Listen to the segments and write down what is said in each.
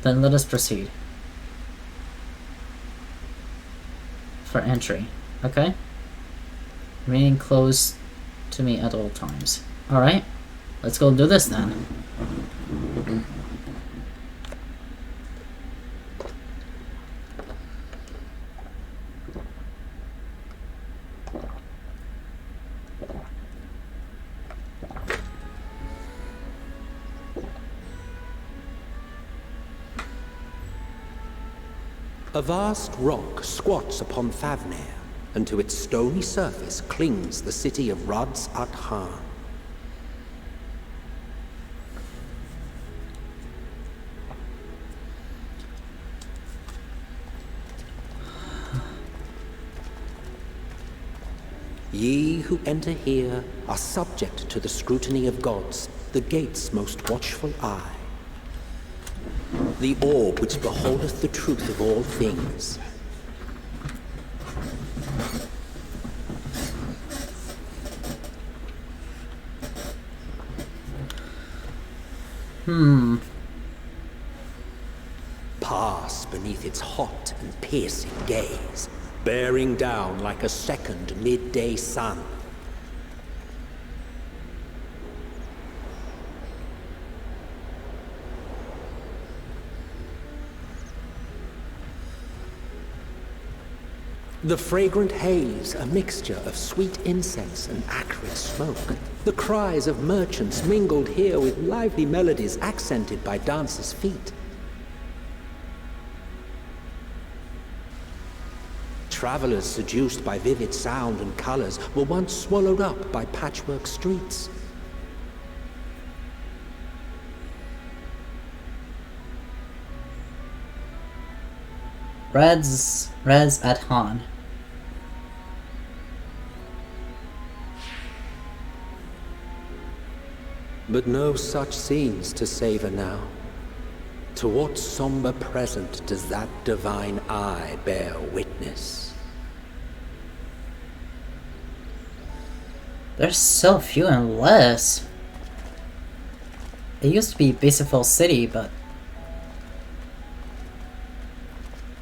Then let us proceed. For entry. Okay? Remaining close to me at all times. Alright. Let's go do this then. A vast rock squats upon Favnir, and to its stony surface clings the city of Vrtra. Ye who enter here are subject to the scrutiny of gods, the gate's most watchful eye. The orb which beholdeth the truth of all things. Pass beneath its hot and piercing gaze, bearing down like a second midday sun. The fragrant haze, a mixture of sweet incense and acrid smoke. The cries of merchants mingled here with lively melodies accented by dancers' feet. Travelers seduced by vivid sound and colors were once swallowed up by patchwork streets. Res at Han. But no such scenes to savor now. To what somber present does that divine eye bear witness? There's so few and less. It used to be Baseful City, but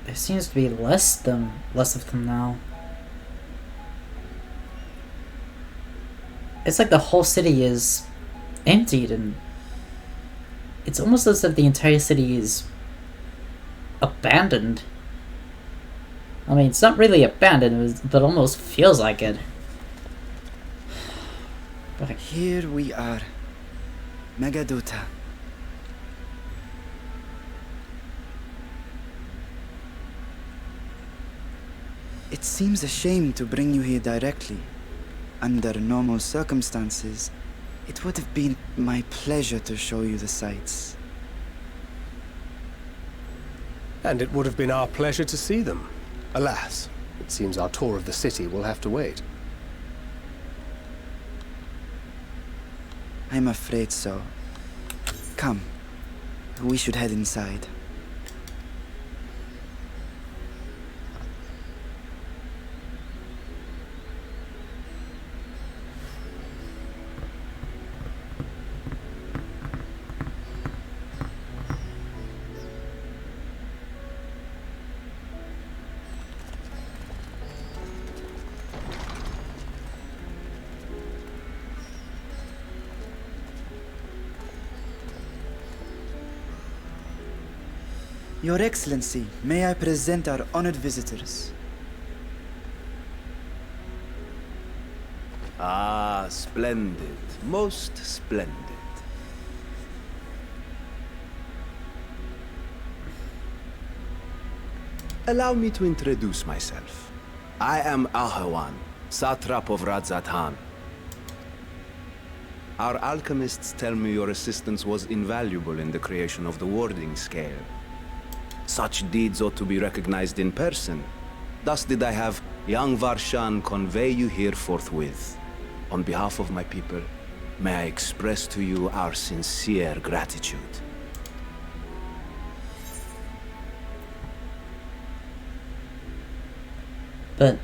there seems to be less of them now. It's like the whole city is emptied, and it's almost as if the entire city is abandoned. I mean, it's not really abandoned, but almost feels like it. But here we are, Megadota. It seems a shame to bring you here directly. Under normal circumstances, it would have been my pleasure to show you the sights. And it would have been our pleasure to see them. Alas, it seems our tour of the city will have to wait. I'm afraid so. Come, we should head inside. Your Excellency, may I present our honored visitors? Ah, splendid. Most splendid. Allow me to introduce myself. I am Ahawan, satrap of Radzatan. Our alchemists tell me your assistance was invaluable in the creation of the warding scale. Such deeds ought to be recognized in person. Thus did I have young Varshan convey you here forthwith. On behalf of my people, may I express to you our sincere gratitude. But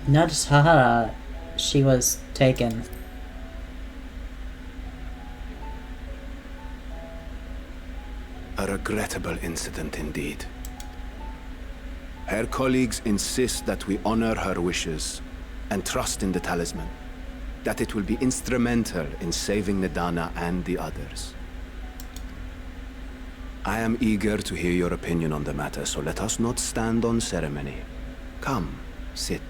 not Sahara, she was taken. A regrettable incident indeed. Her colleagues insist that we honor her wishes and trust in the talisman, that it will be instrumental in saving Nadana and the others. I am eager to hear your opinion on the matter, so let us not stand on ceremony. Come, sit.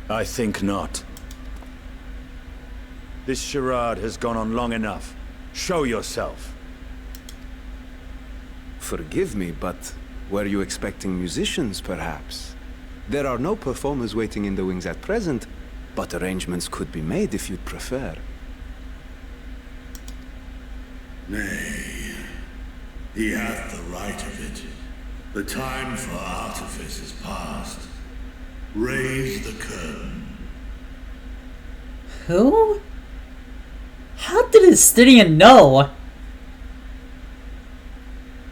I think not. This charade has gone on long enough. Show yourself. Forgive me, but were you expecting musicians, perhaps? There are no performers waiting in the wings at present, but arrangements could be made if you'd prefer. Nay, he hath the right of it. The time for artifice is past. Raise the curtain. Who? How did Estidian know?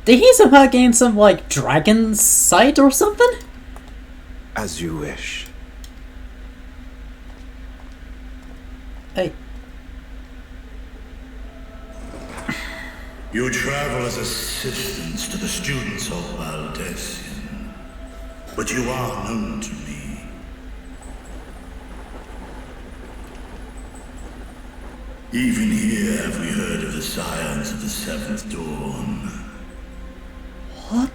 Did he somehow gain some, like, dragon sight or something? As you wish. Hey. You travel as assistants to the students of Valdesian, but you are known to me. Even here have we heard of the scions of the Seventh Dawn. What?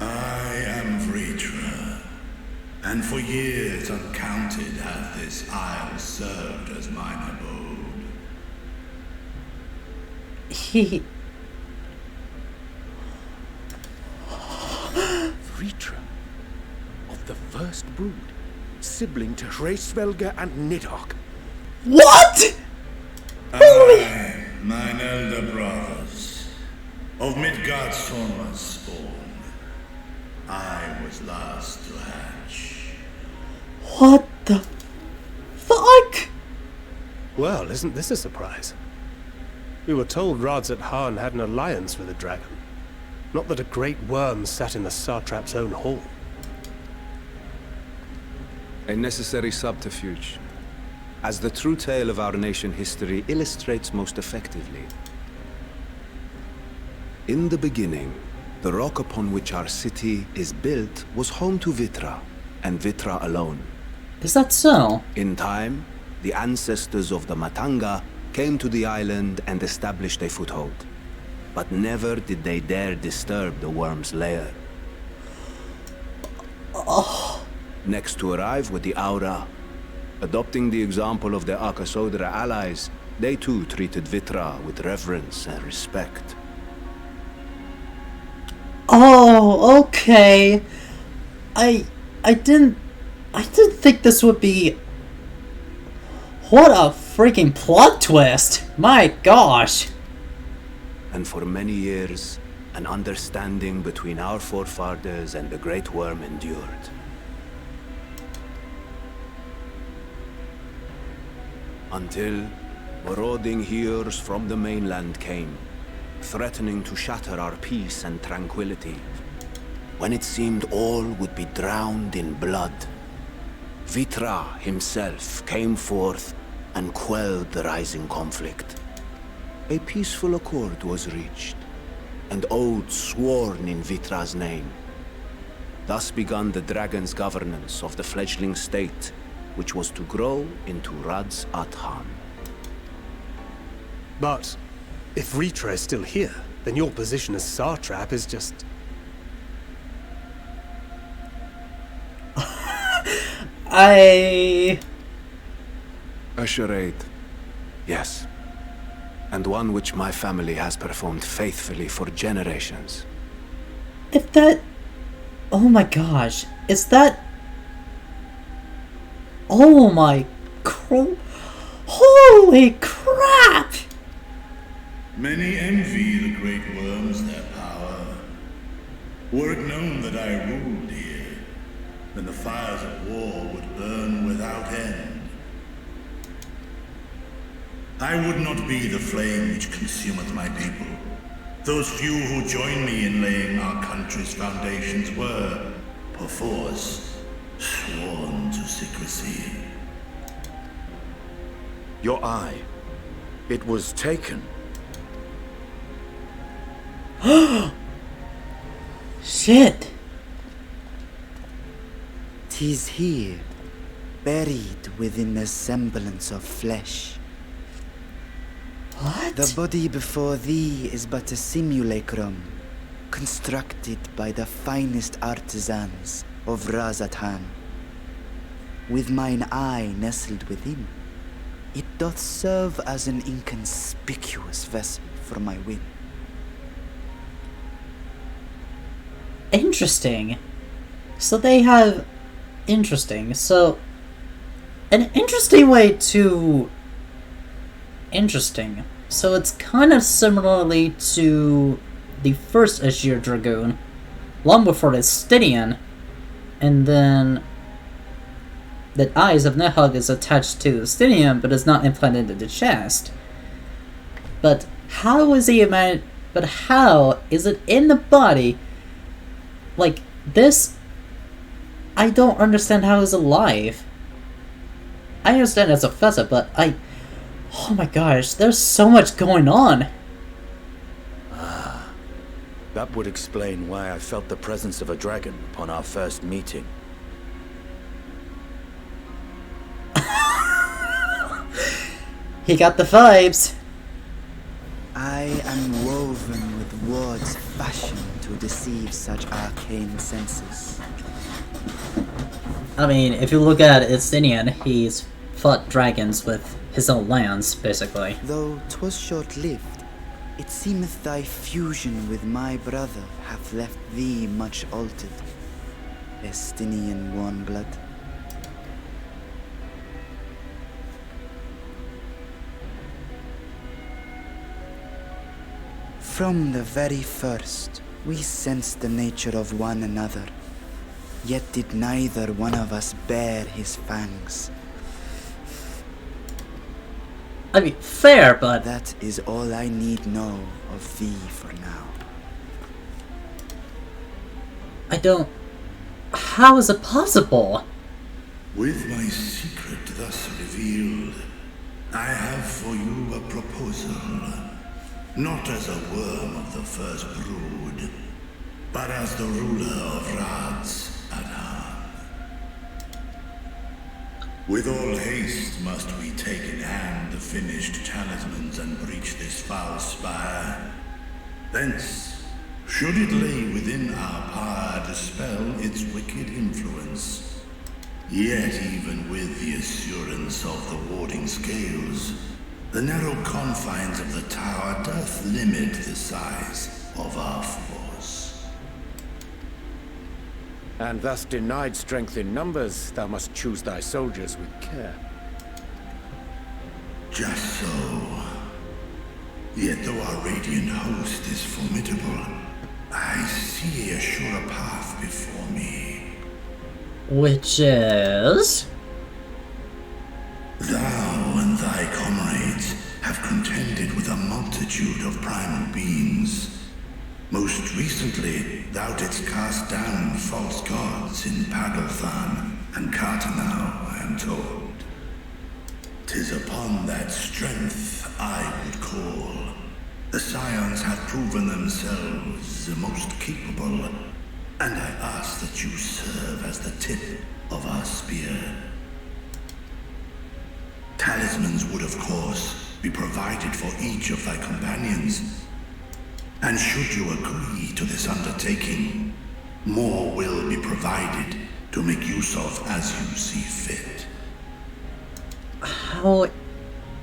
I am Vrtra, and for years uncounted hath this isle served as mine abode. Vrtra, of the first brood, sibling to Hraesvelga and Nidhogg. What? I, mine elder brothers, of Midgard's Sorma's spawn, I was last to hatch. What the fuck? Well, isn't this a surprise? We were told Radzat Han had an alliance with a dragon. Not that a great worm sat in the Satrap's own hall. A necessary subterfuge, as the true tale of our nation history illustrates most effectively. In the beginning, the rock upon which our city is built was home to Vrtra, and Vrtra alone. Is that so? In time, the ancestors of the Matanga came to the island and established a foothold. But never did they dare disturb the worm's lair. Next to arrive were the Aura. Adopting the example of their Akasodra allies, they too treated Vrtra with reverence and respect. Oh, okay. I didn't think this would be. What a freaking plot twist! My gosh. And for many years, an understanding between our forefathers and the Great Worm endured. Until marauding heroes from the mainland came, threatening to shatter our peace and tranquility. When it seemed all would be drowned in blood, Vrtra himself came forth and quelled the rising conflict. A peaceful accord was reached, and oaths sworn in Vrtra's name. Thus began the dragon's governance of the fledgling state, which was to grow into Radzat Han. But if Vrtra is still here, then your position as Satrap is just... A charade, yes. And one which my family has performed faithfully for generations. If that... Oh my gosh. Is that... Oh my... Holy crap! Many envy the great worms their power. Were it known that I ruled here, then the fires of war would burn without end. I would not be the flame which consumeth my people. Those few who joined me in laying our country's foundations were, perforce, sworn to secrecy. Your eye. It was taken. Shit! 'Tis here, buried within a semblance of flesh. What? The body before thee is but a simulacrum, constructed by the finest artisans of Razatan. With mine eye nestled within, it doth serve as an inconspicuous vessel for my whim. Interesting. So they have... Interesting. So... An interesting way to... Interesting. So it's kind of similarly to the first Azure Dragoon, long before the Stydian, and then the eyes of Nehug is attached to the Stydian, but is not implanted in the chest. But how is he But how is it in the body? Like, this... I don't understand how it's alive. I understand it's a Feza, but oh my gosh, there's so much going on. That would explain why I felt the presence of a dragon upon our first meeting. He got the vibes. I am woven with words fashioned to deceive such arcane senses. I mean, if you look at Stydian, he's fought dragons with his own lance, basically. Though 'twas short-lived, it seemeth thy fusion with my brother hath left thee much altered, Estinian warmblood. From the very first, we sensed the nature of one another, yet did neither one of us bare his fangs. I mean, fair, but... That is all I need know of thee for now. I don't... How is it possible? With my secret thus revealed, I have for you a proposal. Not as a worm of the first brood, but as the ruler of Vrtra. With all haste must we take in hand the finished talismans and breach this foul spire. Thence, should it lay within our power, dispel its wicked influence. Yet even with the assurance of the warding scales, the narrow confines of the tower doth limit the size of our force. And thus denied strength in numbers, thou must choose thy soldiers with care. Just so. Yet though our radiant host is formidable, I see a surer path before me. Which is... Thou and thy comrades have contended with a multitude of primal beings. Most recently, thou didst cast down false gods in Pagalthan and Cartanau, I am told. 'Tis upon that strength I would call. The Scions have proven themselves the most capable, and I ask that you serve as the tip of our spear. Talismans would, of course, be provided for each of thy companions. And should you agree to this undertaking, more will be provided to make use of as you see fit. How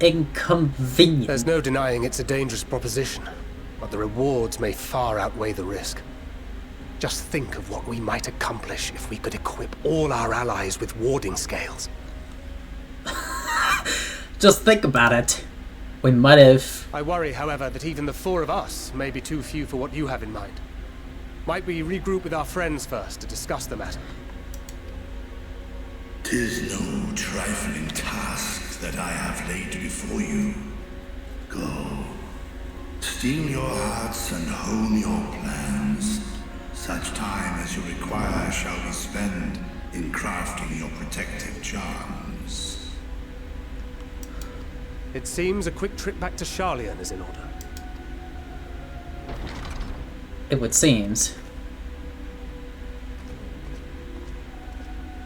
inconvenient. There's no denying it's a dangerous proposition, but the rewards may far outweigh the risk. Just think of what we might accomplish if we could equip all our allies with warding scales. Just think about it. We might have... I worry, however, that even the four of us may be too few for what you have in mind. Might we regroup with our friends first to discuss the matter? 'Tis no trifling task that I have laid before you. Go. Steel your hearts and hone your plans. Such time as you require shall be spent in crafting your protective charms. It seems a quick trip back to Sharlayan is in order. It would seems.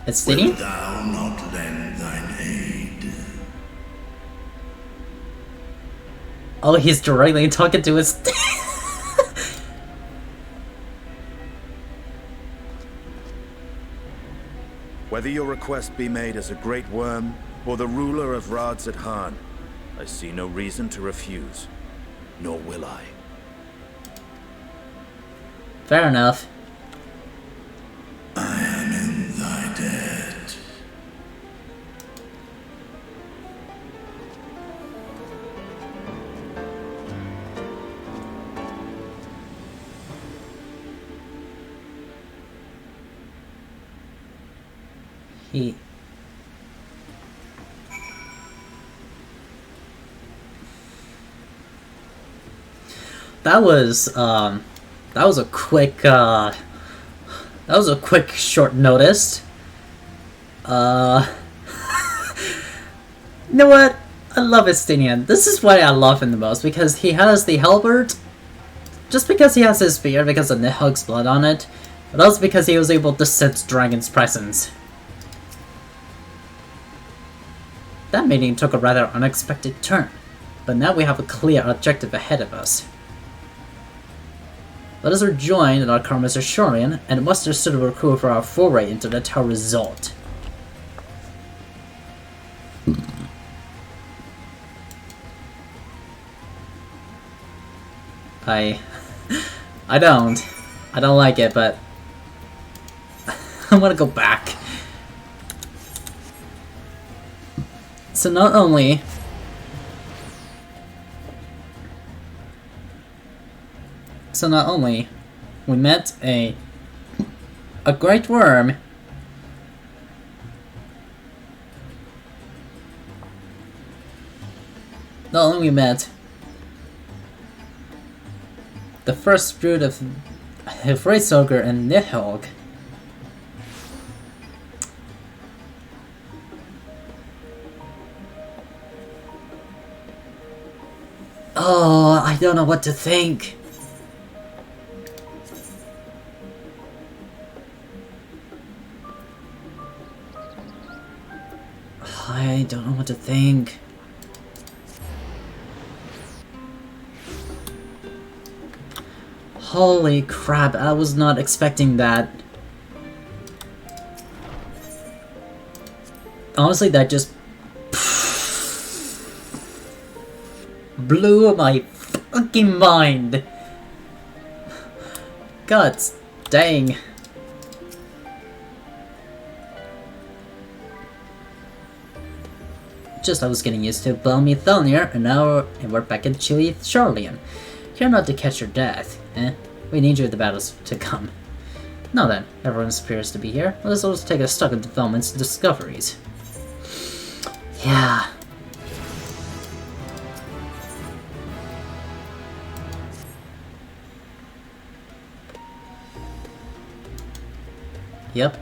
It's Wilt Stinian? thou not lend thine aid? Oh, he's directly talking to his. Whether your request be made as a great worm or the ruler of Vrtra, I see no reason to refuse, nor will I. Fair enough. I am in thy debt. He. That was a quick, that was a quick short notice. You know what? I love Estinian. This is why I love him the most, because he has the halberd, just because he has his spear, because of Nihug's blood on it, but also because he was able to sense Dragon's presence. That meeting took a rather unexpected turn, but now we have a clear objective ahead of us. Let us rejoin our car Mr. Sharlayan and muster suitable crew for our foray into the tower resort. I don't like it, but I want to go back. So not only we met a great worm, not only we met the first brood of Vrtra and Nihug, oh, I don't know what to think. I don't know what to think. Holy crap, I was not expecting that. Honestly, that just blew my fucking mind. God dang. Just I was getting used to balmy Thalnir, and now we're back in chilly Sharlayan. Here not to catch your death, eh? We need you at the battles to come. Now then, everyone appears to be here. Let us also take a stock of developments and discoveries. Yeah. Yep.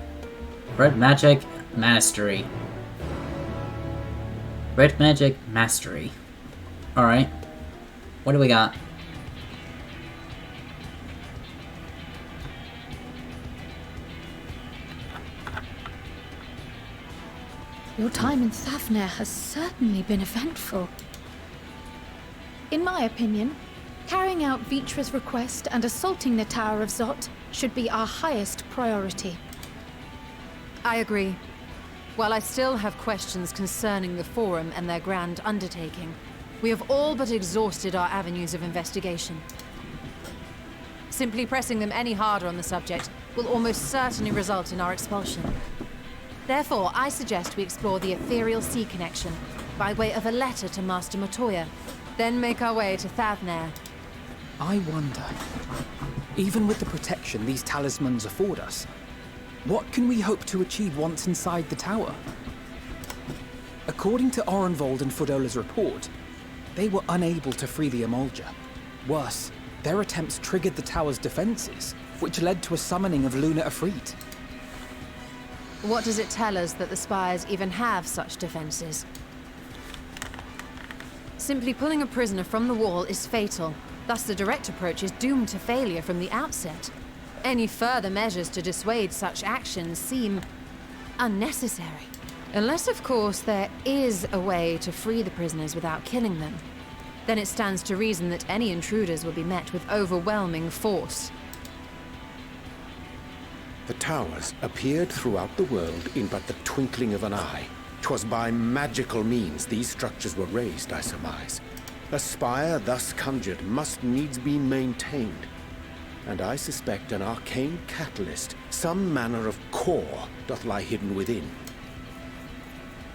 Red Magic Mastery. Red Magic Mastery. Alright. What do we got? Your time in Thavner has certainly been eventful. In my opinion, carrying out Vrtra's request and assaulting the Tower of Zot should be our highest priority. I agree. While I still have questions concerning the Forum and their grand undertaking, we have all but exhausted our avenues of investigation. Simply pressing them any harder on the subject will almost certainly result in our expulsion. Therefore, I suggest we explore the ethereal sea connection by way of a letter to Master Matoya, then make our way to Thavner. I wonder, even with the protection these talismans afford us, what can we hope to achieve once inside the tower? According to Orenvold and Fodola's report, they were unable to free the Emolja. Worse, their attempts triggered the tower's defenses, which led to a summoning of Luna Ifrit. What does it tell us that the Spires even have such defenses? Simply pulling a prisoner from the wall is fatal. Thus, the direct approach is doomed to failure from the outset. Any further measures to dissuade such actions seem unnecessary. Unless, of course, there is a way to free the prisoners without killing them. Then it stands to reason that any intruders will be met with overwhelming force. The towers appeared throughout the world in but the twinkling of an eye. 'Twas by magical means these structures were raised, I surmise. A spire thus conjured must needs be maintained, and I suspect an arcane catalyst, some manner of core, doth lie hidden within.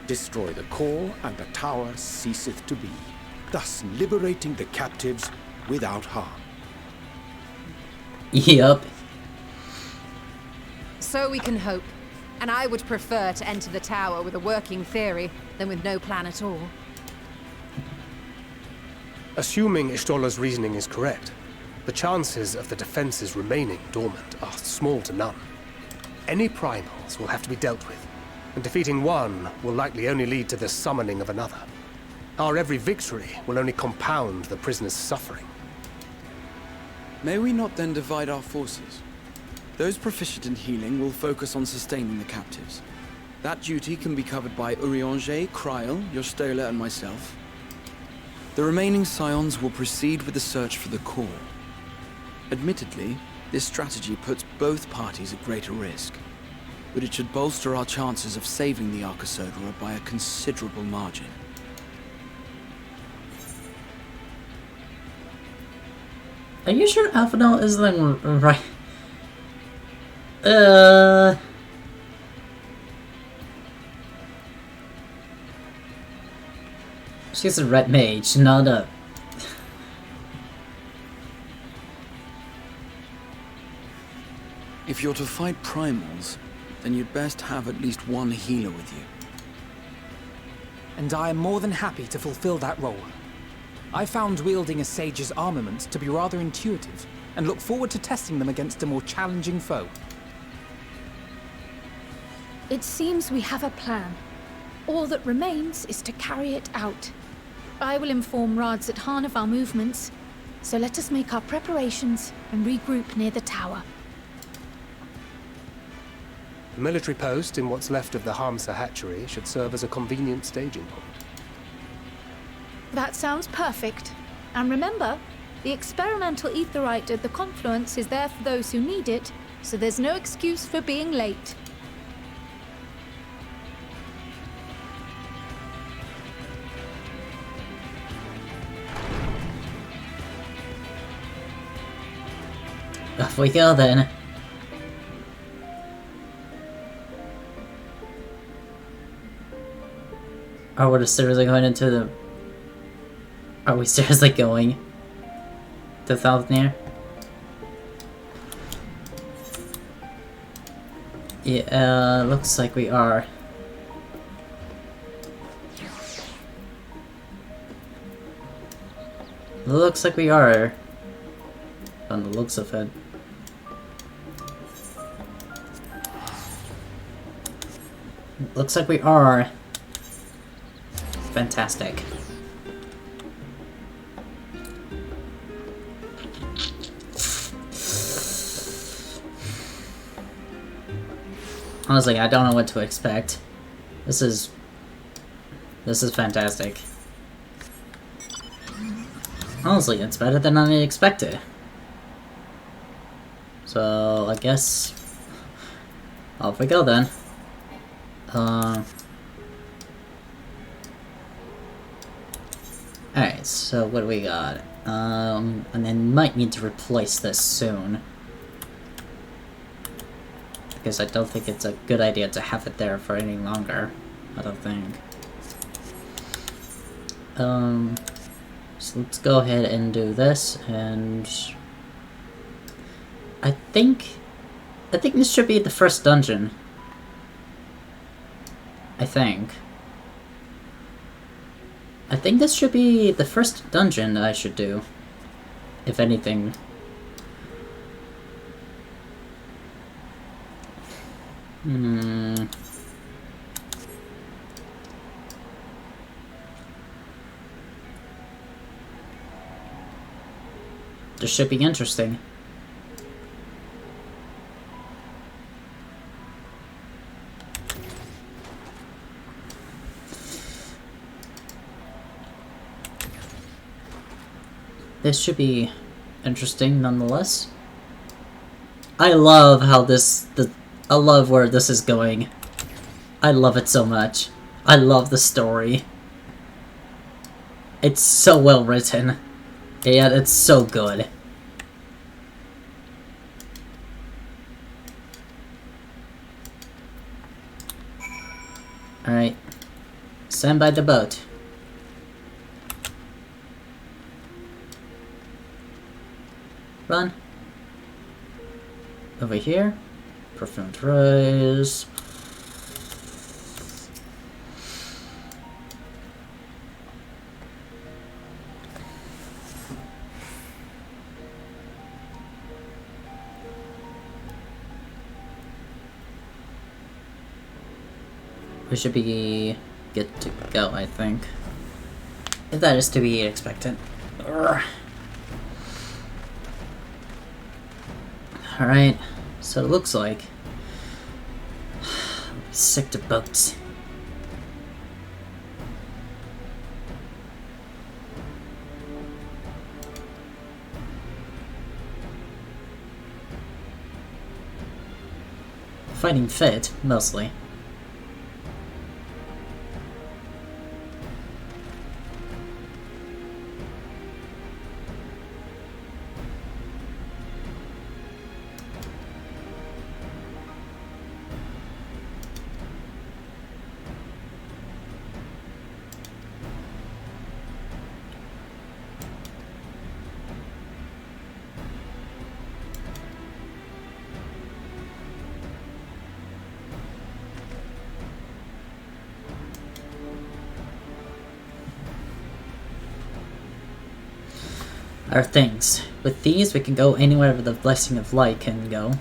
Destroy the core, and the tower ceaseth to be, thus liberating the captives without harm. Yep. So we can hope. And I would prefer to enter the tower with a working theory than with no plan at all. Assuming Ishtola's reasoning is correct, the chances of the defenses remaining dormant are small to none. Any primals will have to be dealt with, and defeating one will likely only lead to the summoning of another. Our every victory will only compound the prisoner's suffering. May we not then divide our forces? Those proficient in healing will focus on sustaining the captives. That duty can be covered by Urianger, Kryl, Yostola, and myself. The remaining scions will proceed with the search for the core. Admittedly, this strategy puts both parties at greater risk, but it should bolster our chances of saving the Arcosodra by a considerable margin. Are you sure Alphanel is the right? She's a red mage, not a... If you're to fight primals, then you'd best have at least one healer with you. And I am more than happy to fulfill that role. I found wielding a sage's armaments to be rather intuitive, and look forward to testing them against a more challenging foe. It seems we have a plan. All that remains is to carry it out. I will inform Vrtra of our movements, so let us make our preparations and regroup near the tower. The military post in what's left of the Hamsa hatchery should serve as a convenient staging point. That sounds perfect. And remember, the experimental aetheryte at the confluence is there for those who need it, so there's no excuse for being late. Off we go then. Are we seriously going into the... Are we seriously going to Thalnir? Yeah, looks like we are. Looks like we are. On the looks of it. Looks like we are. Fantastic. Honestly, I don't know what to expect. This is fantastic. Honestly, it's better than I expected. So, I guess... off we go then. Alright, so what do we got? And then might need to replace this soon. Because I don't think it's a good idea to have it there for any longer. I don't think. So let's go ahead and do this, and... I think this should be the first dungeon. I think this should be the first dungeon I should do, if anything. This should be interesting. This should be interesting nonetheless. I love how I love where this is going. I love it so much. I love the story. It's so well written. And it's so good. Alright. Stand by the boat. Run. Over here. Perfumed rose. We should be good to go, I think. If that is to be expected. Alright, so it looks like... I'm sick to boats. Fighting fit, mostly. Our things. With these, we can go anywhere where the Blessing of Light can go.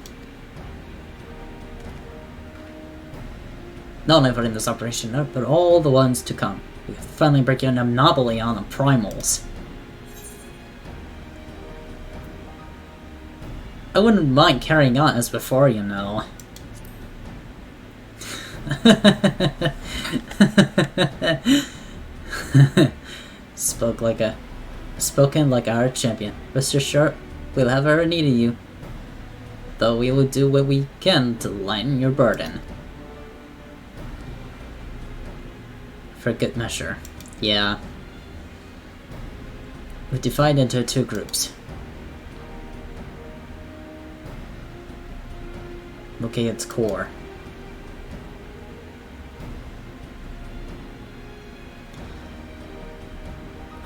Not only for in this operation, but all the ones to come. We can finally break a monopoly on the primals. I wouldn't mind carrying on as before, you know. Spoken like our champion. Rest assured, we'll have ever needed you. Though we will do what we can to lighten your burden. For good measure. Yeah. We divide into 2 groups. Looking at its core.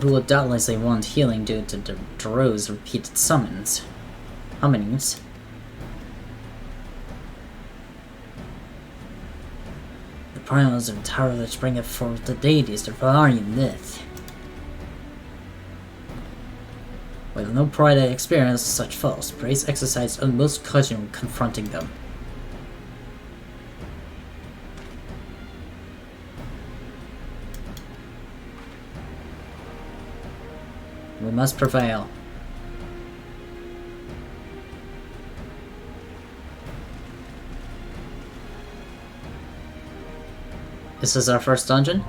Who will doubtlessly want healing due to the Dro's repeated summons. Summonings. The primals of the tower which bringeth forth the deities to Valarian myth. With no pride I experience such foes, praise exercised utmost caution when confronting them. We must prevail. This is our first dungeon?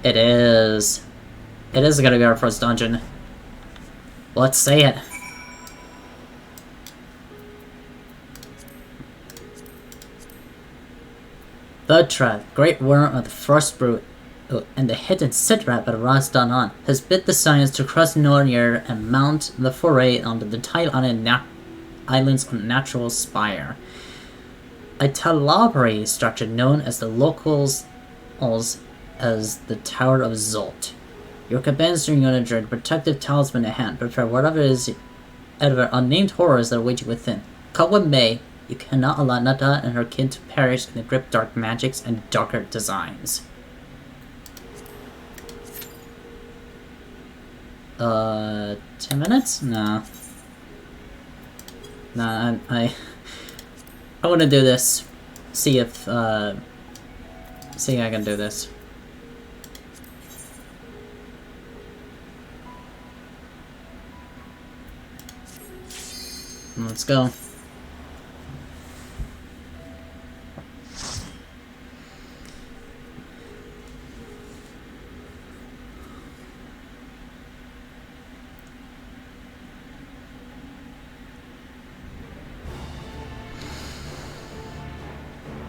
It is. It is gonna be our first dungeon. Let's say it. Vrtra, great worm of the first brute, and the hidden Sidrat of Ras-Dan-On, has bid the Science to cross Nornir and mount the foray onto the tile island's unnatural spire. A talabri structure known as the locals as the Tower of Zolt. Your companions during your journey, protective talisman in hand, prepare whatever unnamed horrors that await you within. Come what may, you cannot allow Nada and her kin to perish in the grip dark magics and darker designs. 10 minutes? No. Nah, I want to do this. See if, see if I can do this. Let's go.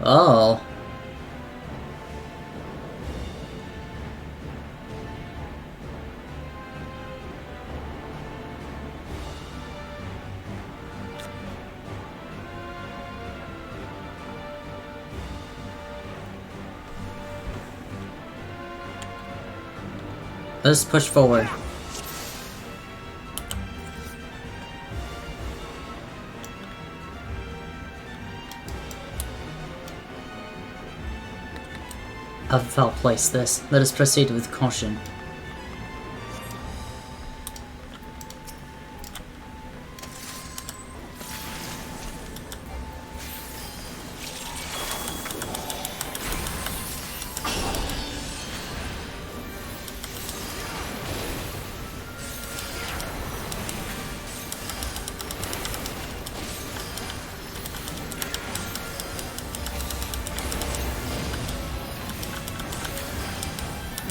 Oh. Let's push forward. A foul place this. Let us proceed with caution.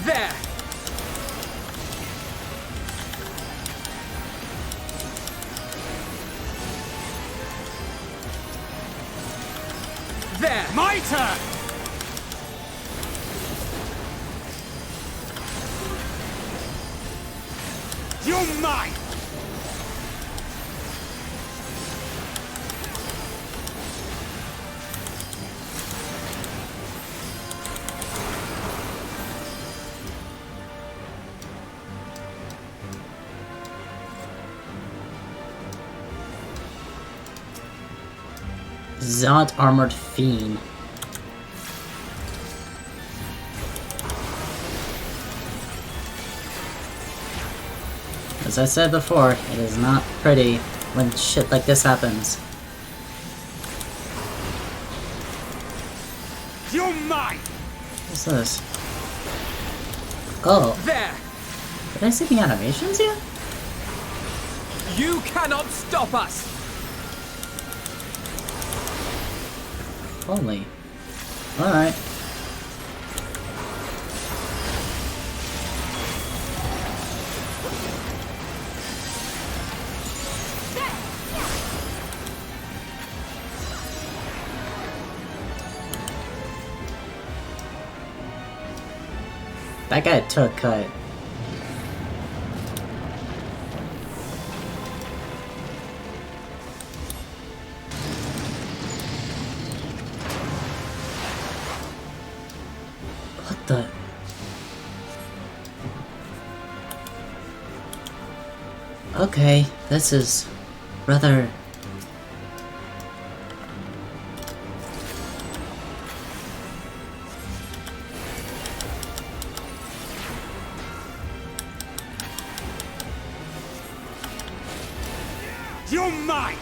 There! There! My turn! You're mine! Zod Armored Fiend. As I said before, it is not pretty when shit like this happens. You're mine! What's this? Oh. There! Did I see the animations yet? You cannot stop us! Holy. Alright. That guy took cut. What the? Okay, this is rather... You're mine!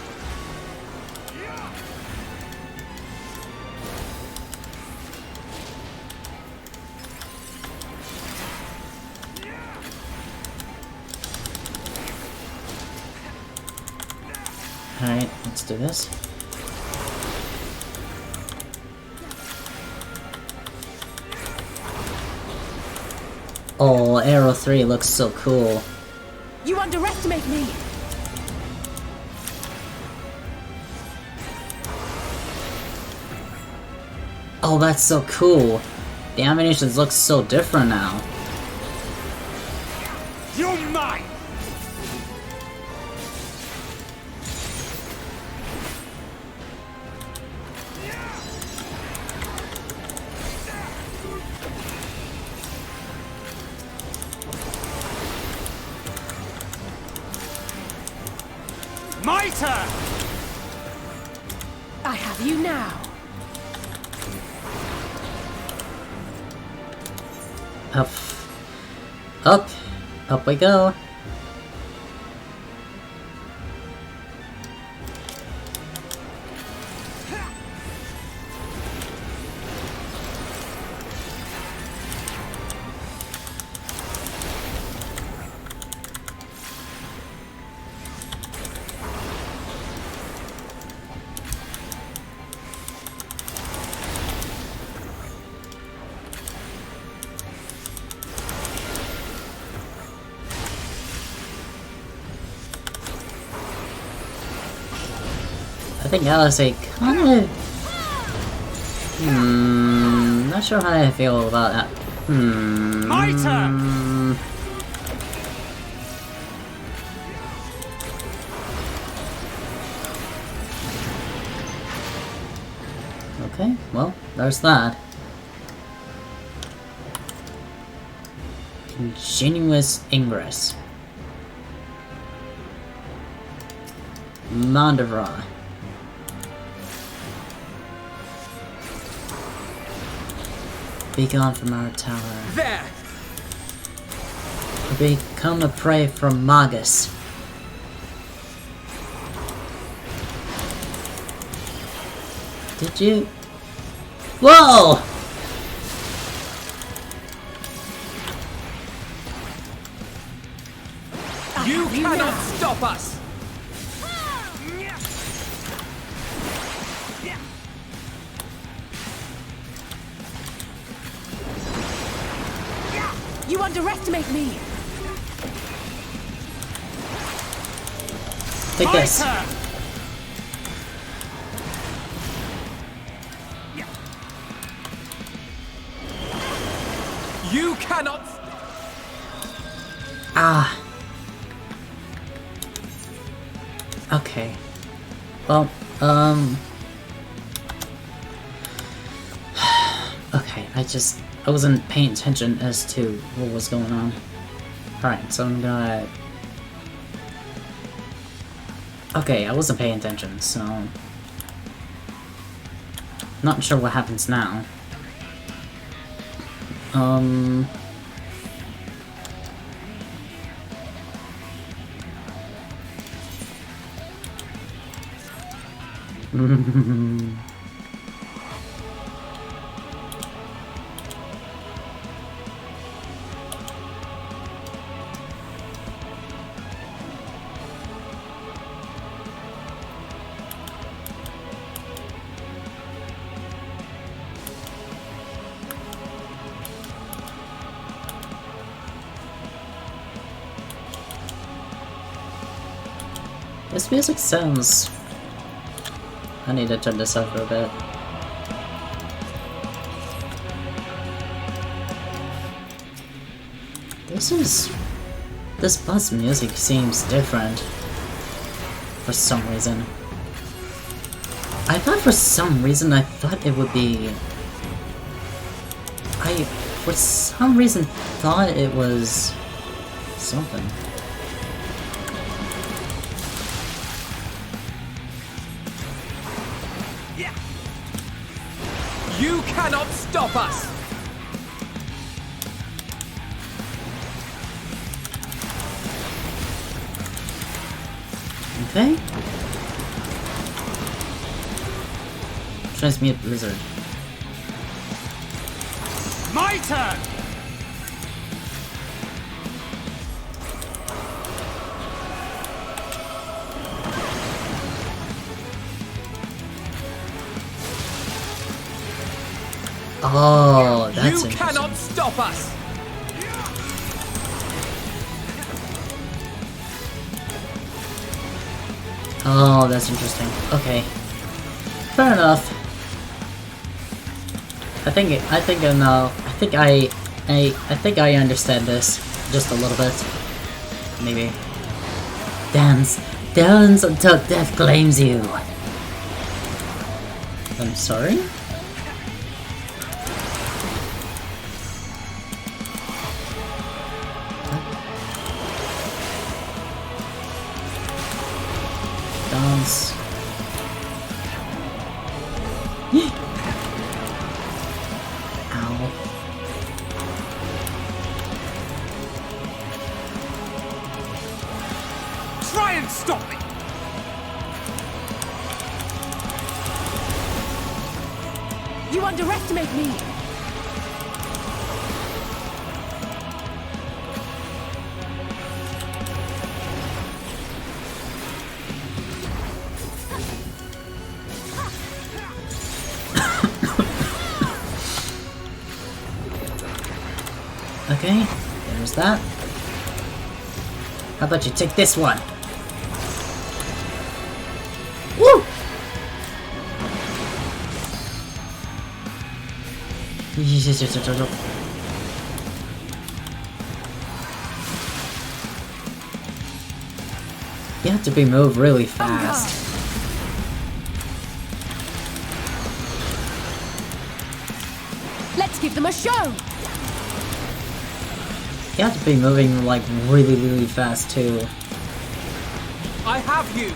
Alright, let's do this. Oh, Arrow 3 looks so cool. You underestimate me! Oh, that's so cool. The animations look so different now. You're mine! My turn! I have you now. Up. Up. Up we go. I think Alice kind of... not sure how I feel about that. My turn! Okay, well, there's that. Continuous ingress. Mandavra. Be gone from our tower. There! Become a prey from Magus. Did you? Whoa! You cannot stop us! You underestimate me! Take this. You cannot... Ah. Okay. Well, okay, I wasn't paying attention as to what was going on. Alright, so I'm gonna... Okay, I wasn't paying attention, so... Not sure what happens now. This music sounds... I need to turn this up for a bit. This bus music seems different. For some reason. I thought it would be... for some reason, thought it was... something. You cannot stop us! Okay. Transmute Blizzard. My turn! Oh, that's You cannot stop us! Oh, that's interesting. Okay. Fair enough. I think I understand this just a little bit. Maybe. Dance until death claims you. I'm sorry? Dance. Ow. Try and stop me! You underestimate me! Okay, there's that. How about you take this one? Woo! You have to be moved really fast. Let's give them a show! You have to be moving like really fast too. I have you!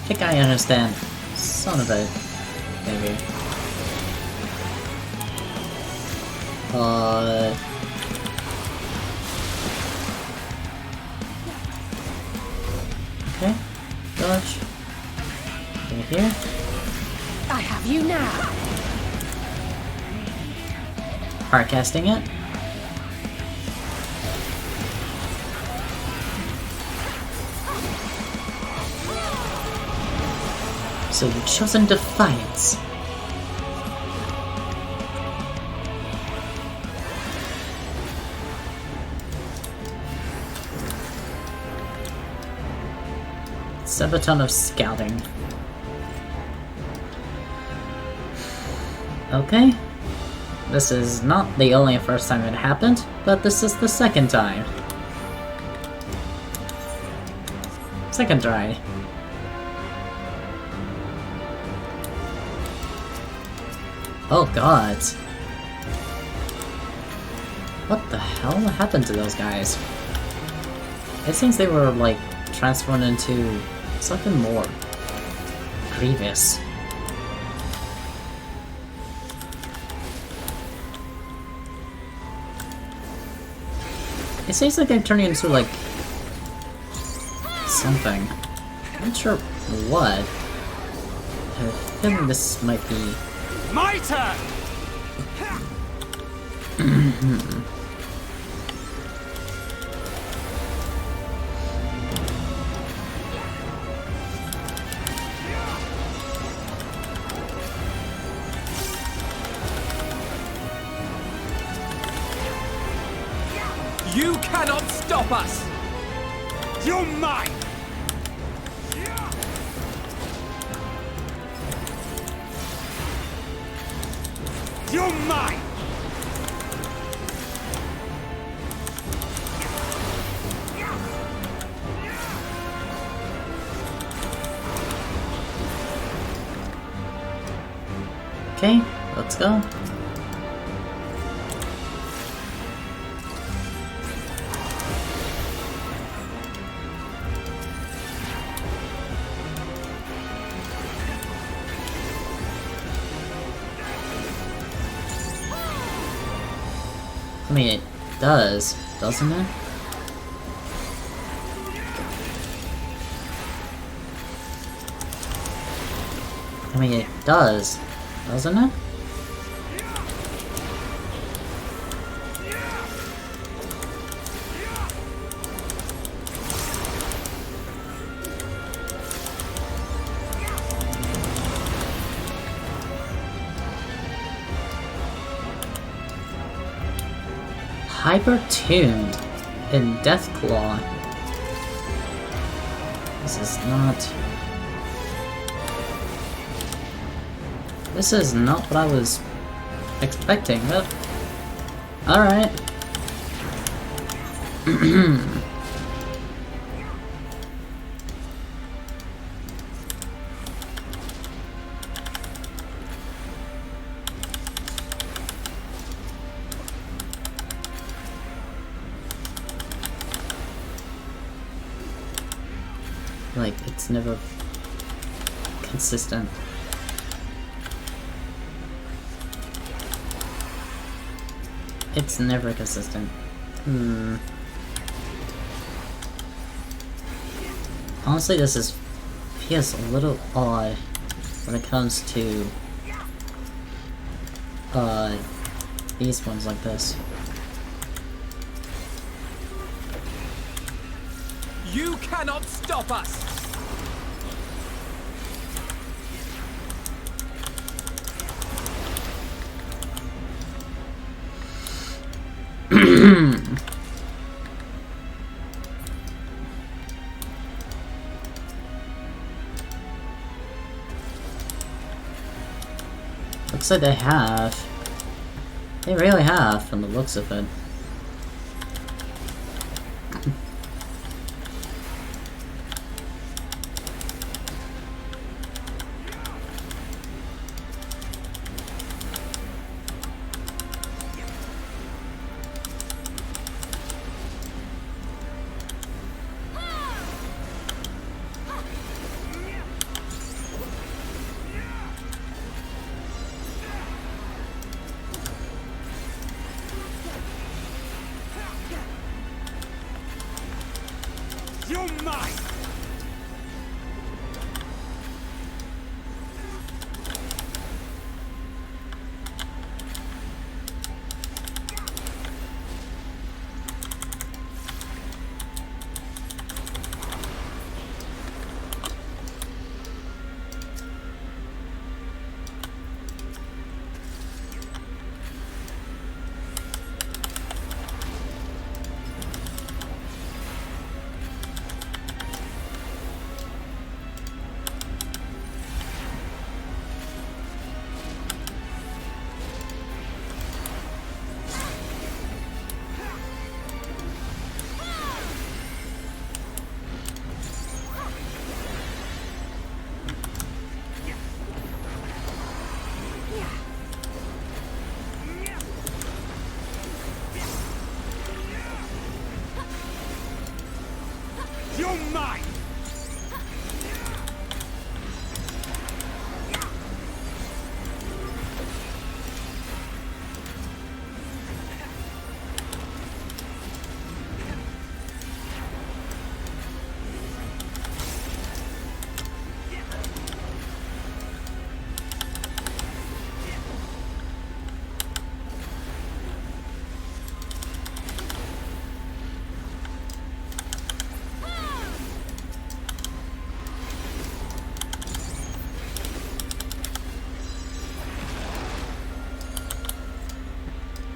I think I understand some of it, maybe. Okay, dodge. Over here. I have you now! Hard casting it. So you've chosen defiance. Sabaton of scouting. Okay. This is not the only first time it happened, but this is the second time. Second try. Oh god. What the hell happened to those guys? It seems they were like transformed into something more grievous. It seems like they're turning into like something. I'm not sure what. I think this might be My turn! You cannot stop us! You're mine! You're mine! okay, let's go. I mean, it does, doesn't it? I mean, it does, doesn't it? Hyper-tuned in Deathclaw. This is not... This is not what I was expecting, but... Alright. Like, it's never consistent. It's never consistent. Honestly, this feels a little odd when it comes to these ones like this. You cannot stop us! Looks like they have. They really have, from the looks of it.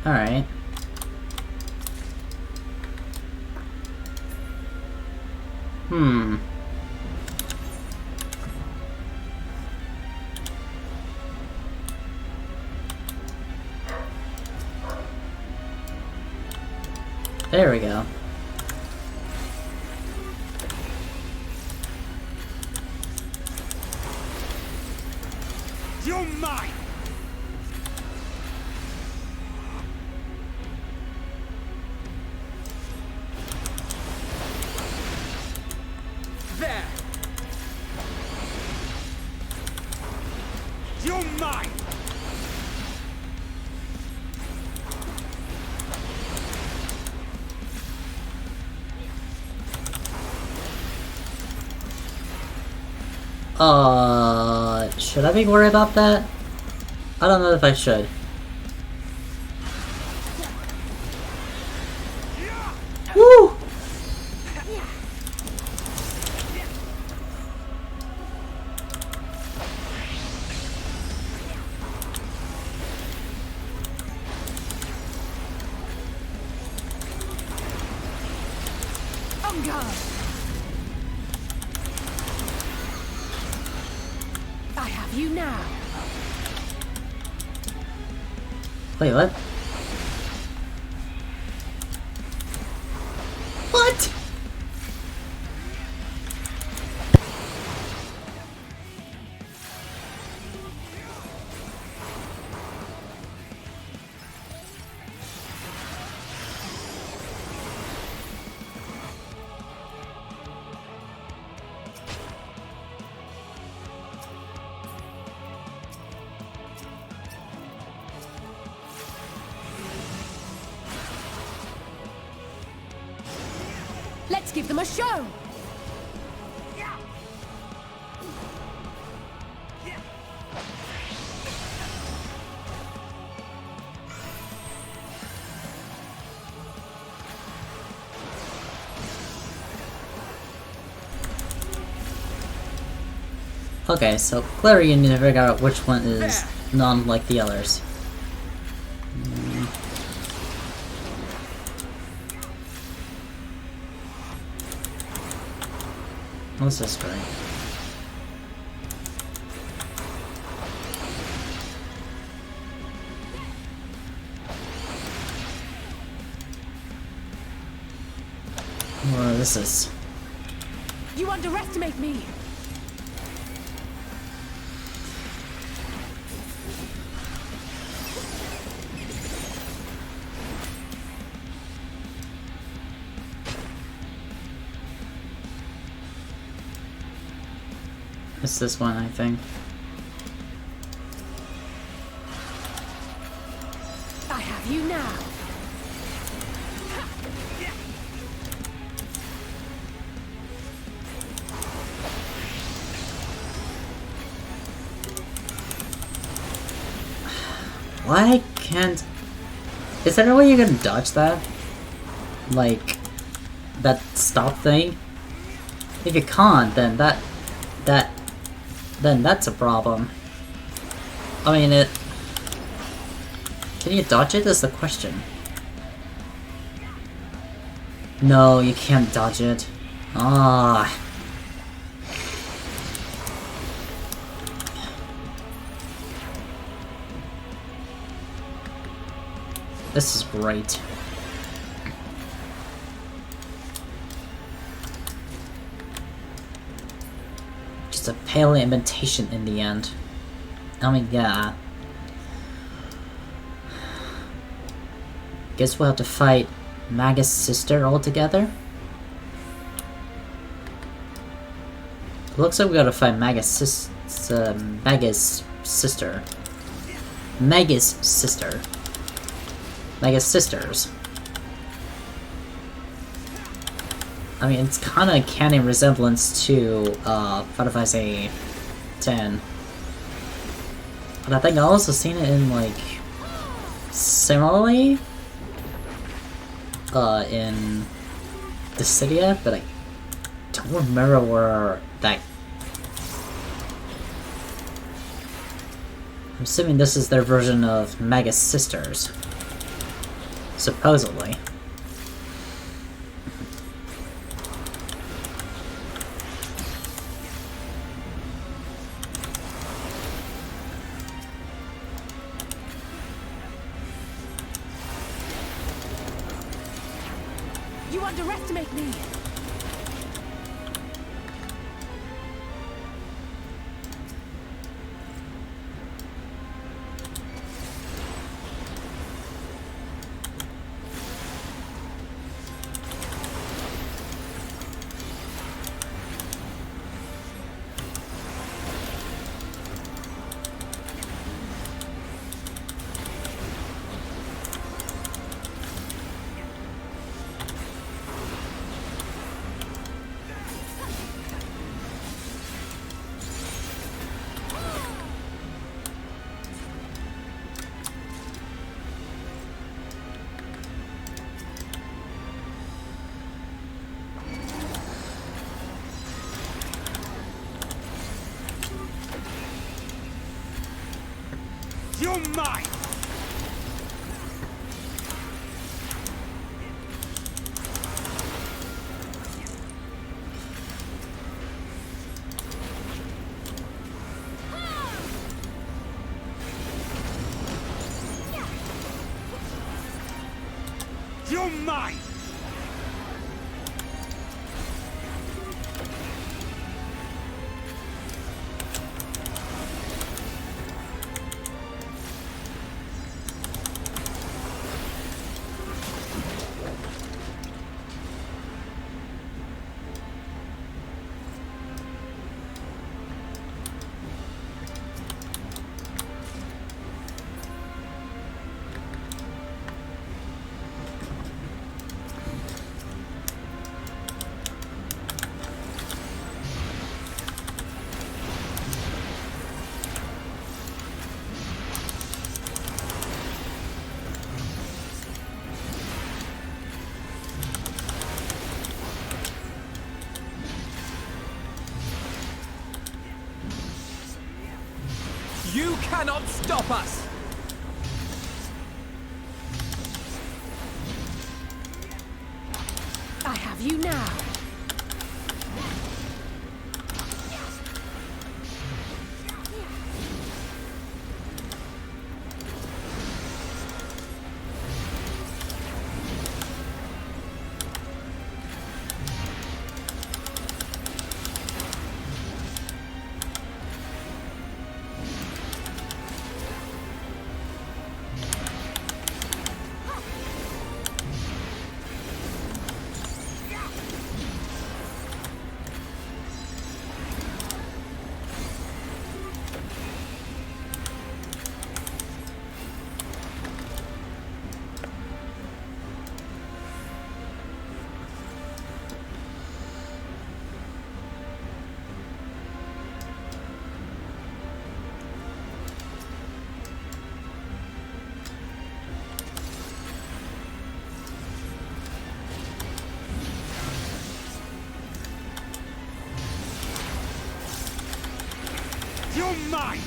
Alright. There we go. You're mine! There! You're mine! Should I be worried about that? I don't know if I should. Woo! On guard! I have you now. Wait, what? What? Let's give them a show! Okay, so clearly you need to figure out which one is non-like the others. What's this guy? this is... You underestimate me! It's this one, I think. I have you now! Why can't... Is there a way you can dodge that? Like, that stop thing? If you can't, then then that's a problem. I mean, it... Can you dodge it? Is the question. No, you can't dodge it. Ah. This is great. Just a pale imitation in the end. I mean, yeah. Guess we'll have to fight Magus' sister altogether? Looks like we gotta fight Magus' sister. Magus' sisters. I mean, it's kinda a canny resemblance to, Final Fantasy X. But I think I also seen it in, like, similarly, in Dissidia, but I don't remember where that... I'm assuming this is their version of Magus' sisters. Supposedly. You underestimate me! You're mine! You're mine! You cannot stop us! I have you now! You're mine!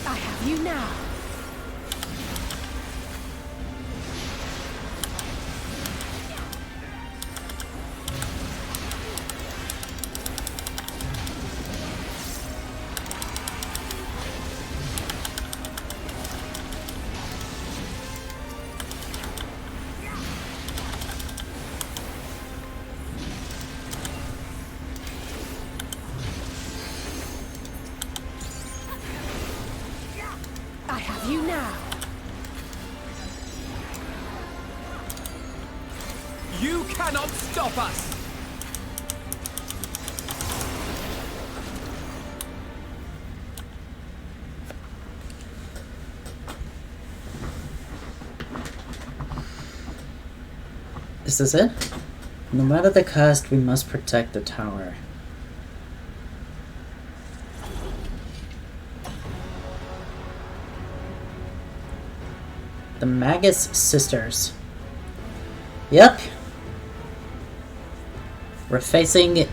I have you now. I have you now. You cannot stop us! This is it? No matter the cost, we must protect the tower. The Magus sisters. Yep. We're facing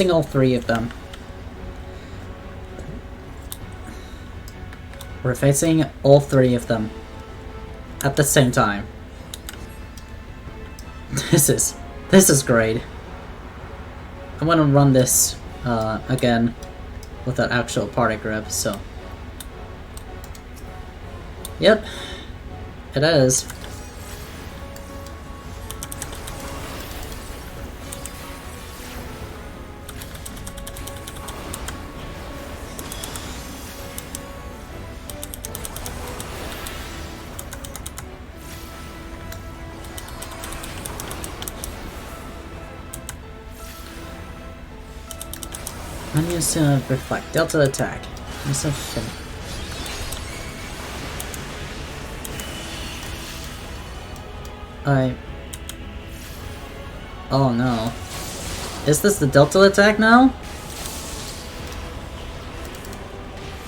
all three of them. We're facing all three of them at the same time. This is great. I want to run this again with an actual party group, so yep, it is. I'm used to reflect. Delta attack. I'm so fin. Oh no. Is this the Delta attack now?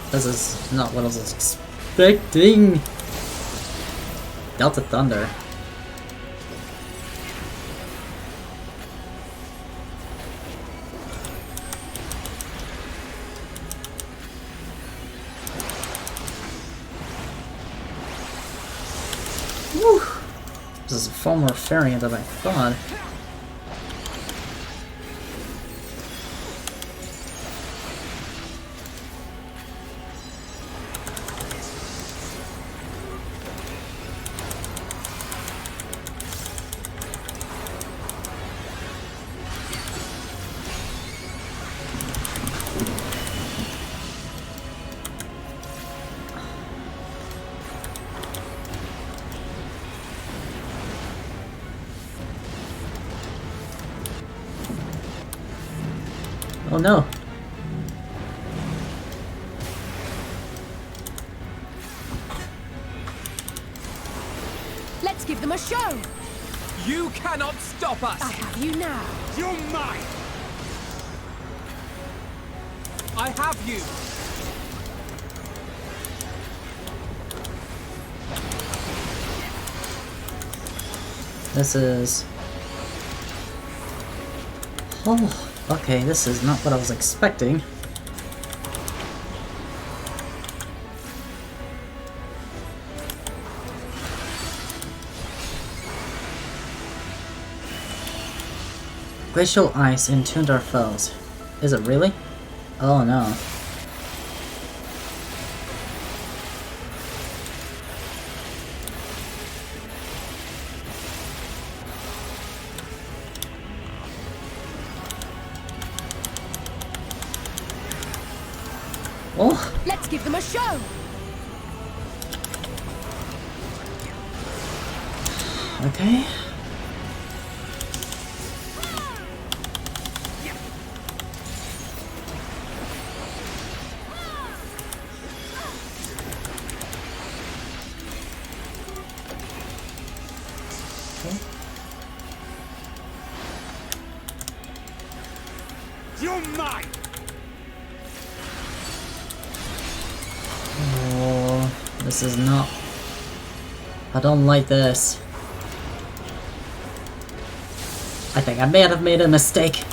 This is not what I was expecting. Delta Thunder. Whew. This is far more variant than I thought. Oh no. Let's give them a show. You cannot stop us! I have you now. You're mine! I have you! This is... Oh, okay, this is not what I was expecting. Glacial ice entombed our foes. Is it really? Oh no. Oh! Let's give them a show. Okay. You're mine! Oh, this is not... I don't like this. I think I may have made a mistake.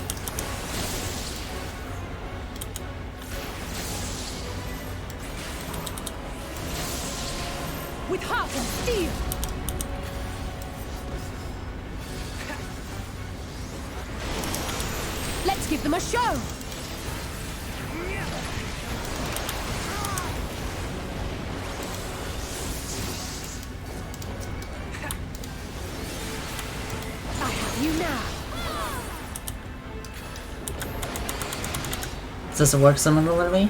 With heart and steel! Let's give them a show! I have you now! Does this work similarly?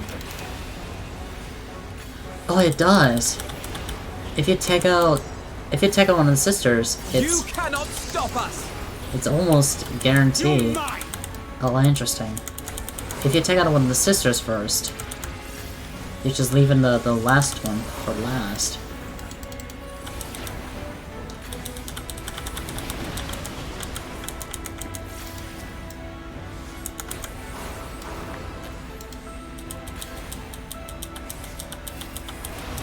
Oh, it does. If you take out one of the sisters, You cannot stop us! it's almost guaranteed. Oh, interesting. If you take out one of the sisters first, you're just leaving the last one for last.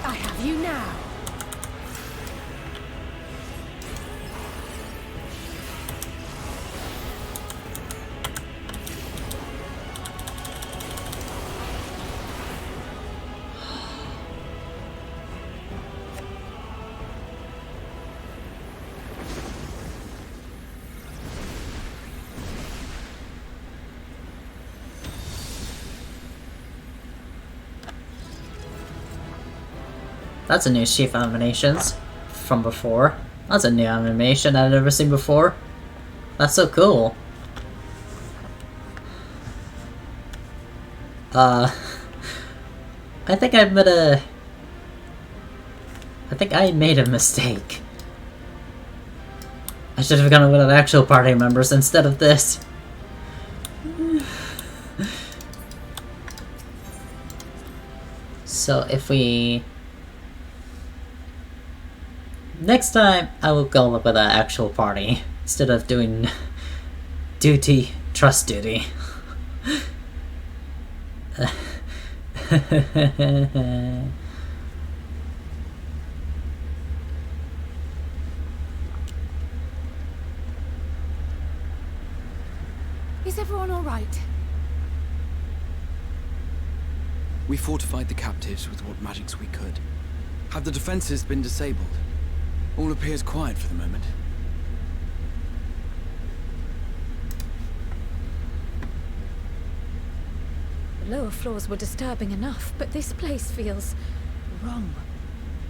I have you now! That's a new sheaf animations from before. That's a new animation I've never seen before. That's so cool. I think I made a mistake. I should have gone with an actual party members instead of this. So if we... Next time, I will go with an actual party instead of doing trust duty. Is everyone all right? We fortified the captives with what magics we could. Have the defenses been disabled? All appears quiet for the moment. The lower floors were disturbing enough, but this place feels wrong.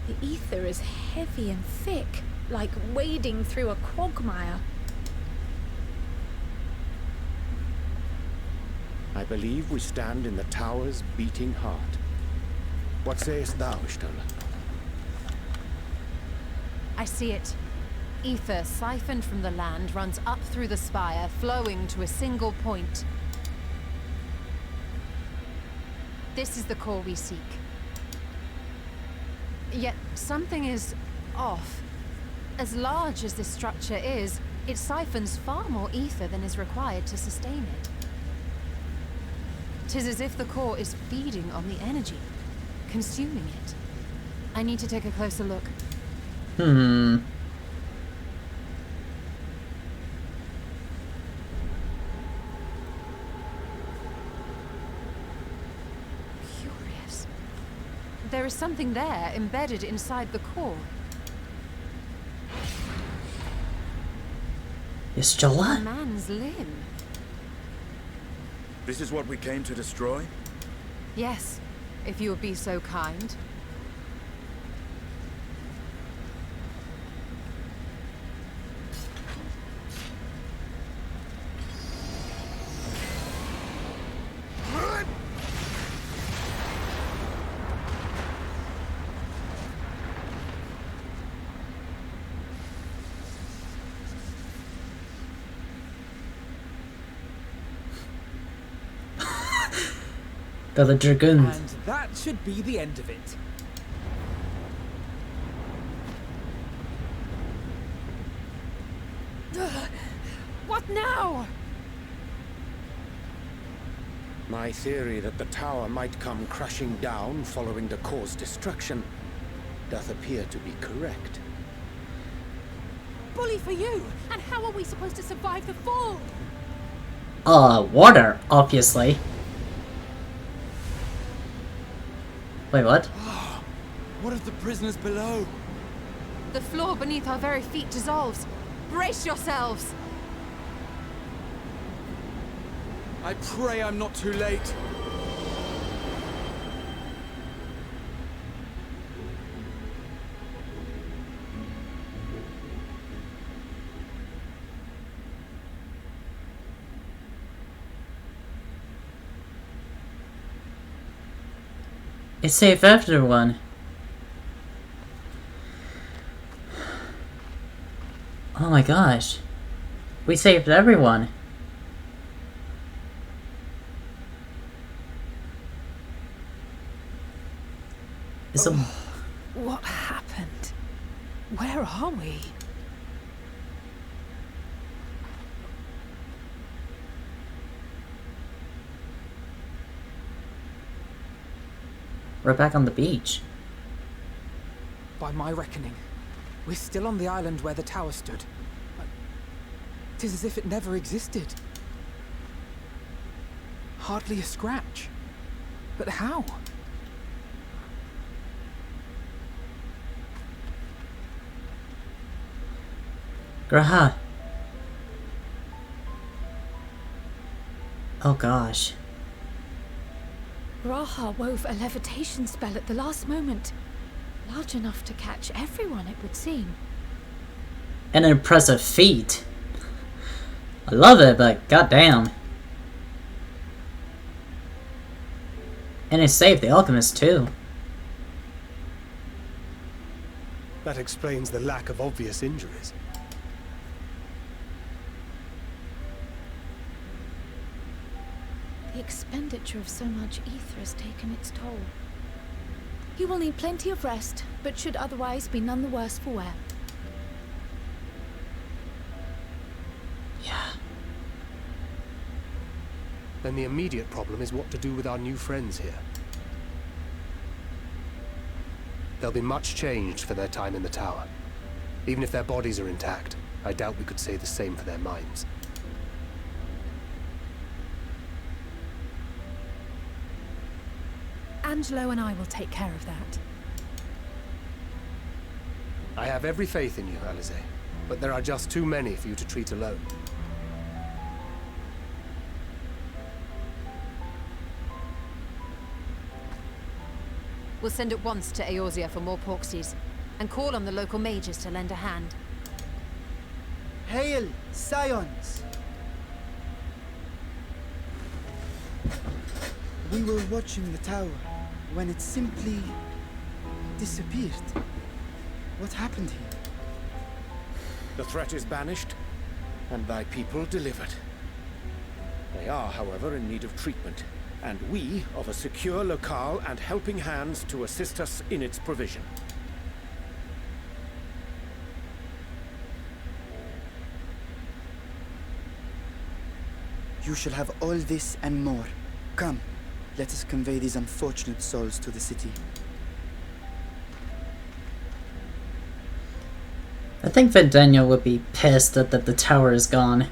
The ether is heavy and thick, like wading through a quagmire. I believe we stand in the tower's beating heart. What sayest thou, Stola? I see it. Ether siphoned from the land runs up through the spire, flowing to a single point. This is the core we seek. Yet something is off. As large as this structure is, it siphons far more ether than is required to sustain it. 'Tis as if the core is feeding on the energy, consuming it. I need to take a closer look. Curious. There is something there, embedded inside the core. Is Jola? A man's limb. This is what we came to destroy? Yes, if you would be so kind. They're the dragoons. And that should be the end of it. What now? My theory that the tower might come crashing down following the core's destruction doth appear to be correct. Bully for you! And how are we supposed to survive the fall? Water, obviously. Wait, what? What of the prisoners below? The floor beneath our very feet dissolves. Brace yourselves! I pray I'm not too late. It saved everyone. Oh my gosh. We saved everyone. What happened? Where are we? We're back on the beach. By my reckoning, we're still on the island where the tower stood. Tis as if it never existed. Hardly a scratch. But how? Graha. Oh gosh. Raha wove a levitation spell at the last moment. Large enough to catch everyone, it would seem. An impressive feat. I love it, but goddamn. And it saved the alchemist too. That explains the lack of obvious injuries. The expenditure of so much ether has taken its toll. He will need plenty of rest, but should otherwise be none the worse for wear. Yeah. Then the immediate problem is what to do with our new friends here. They'll be much changed for their time in the tower. Even if their bodies are intact, I doubt we could say the same for their minds. Angelo and I will take care of that. I have every faith in you, Alize, but there are just too many for you to treat alone. We'll send at once to Eorzea for more porksies, and call on the local mages to lend a hand. Hail, Scions! We were watching the tower when it simply disappeared. What happened here? The threat is banished, and thy people delivered. They are, however, in need of treatment, and we of a secure locale and helping hands to assist us in its provision. You shall have all this and more. Come, let us convey these unfortunate souls to the city. I think that Daniel would be pissed that the tower is gone.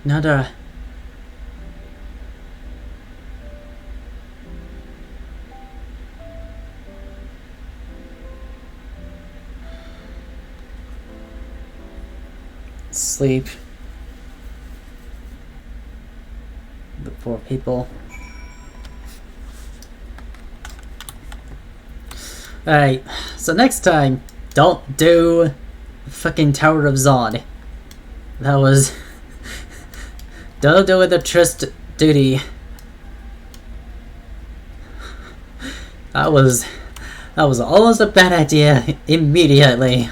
Nada. Sleep. The poor people. Alright, so next time, don't do fucking Tower of Zod. That was... don't do it the trust duty. That was almost a bad idea immediately.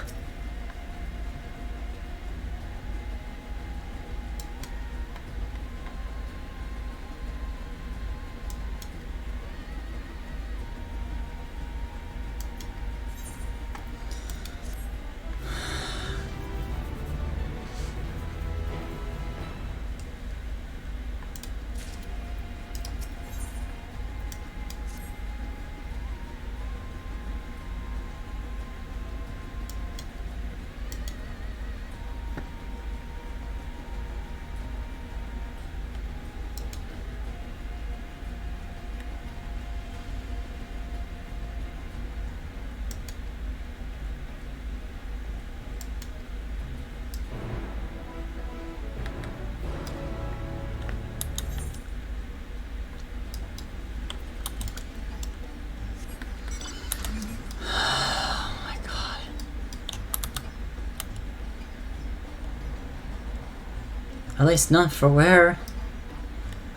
At least not for where.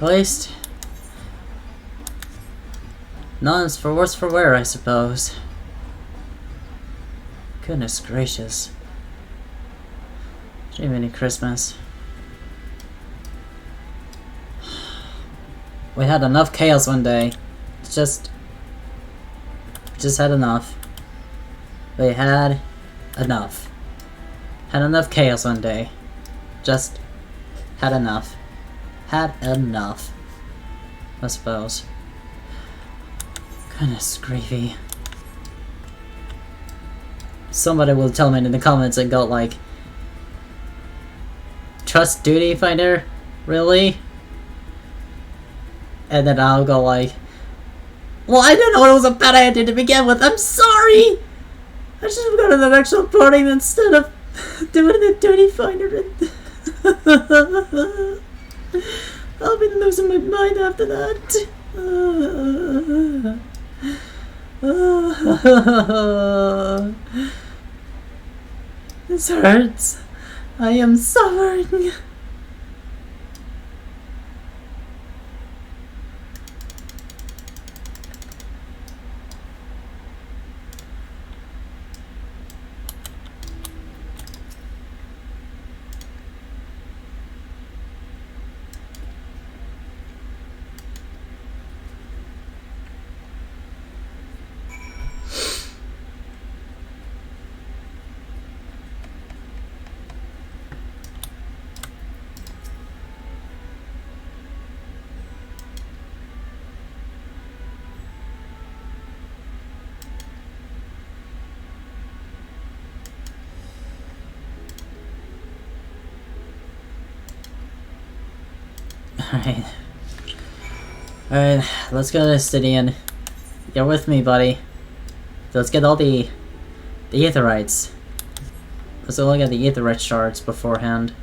At least... None's for worse for wear, I suppose. Goodness gracious. Jiminy Christmas. We had enough chaos one day. Just had enough. We had enough. Had enough chaos one day. Just had enough. Had enough. I suppose. Goodness gravy. Somebody will tell me in the comments and go like, trust duty finder? Really? And then I'll go like, well, I didn't know it was a bad idea to begin with. I'm sorry! I should have gone to an actual party instead of doing the duty finder. I'll be losing my mind after that. This hurts. I am suffering. Alright, let's go to the city and you're with me, buddy. Let's get all the aetherites. Let's look at the aetherite shards beforehand.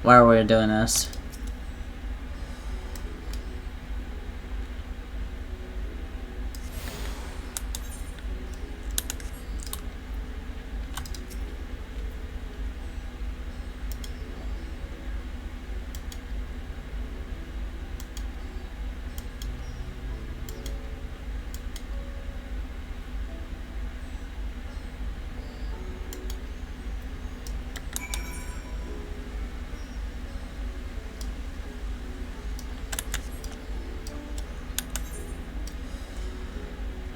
Why are we doing this?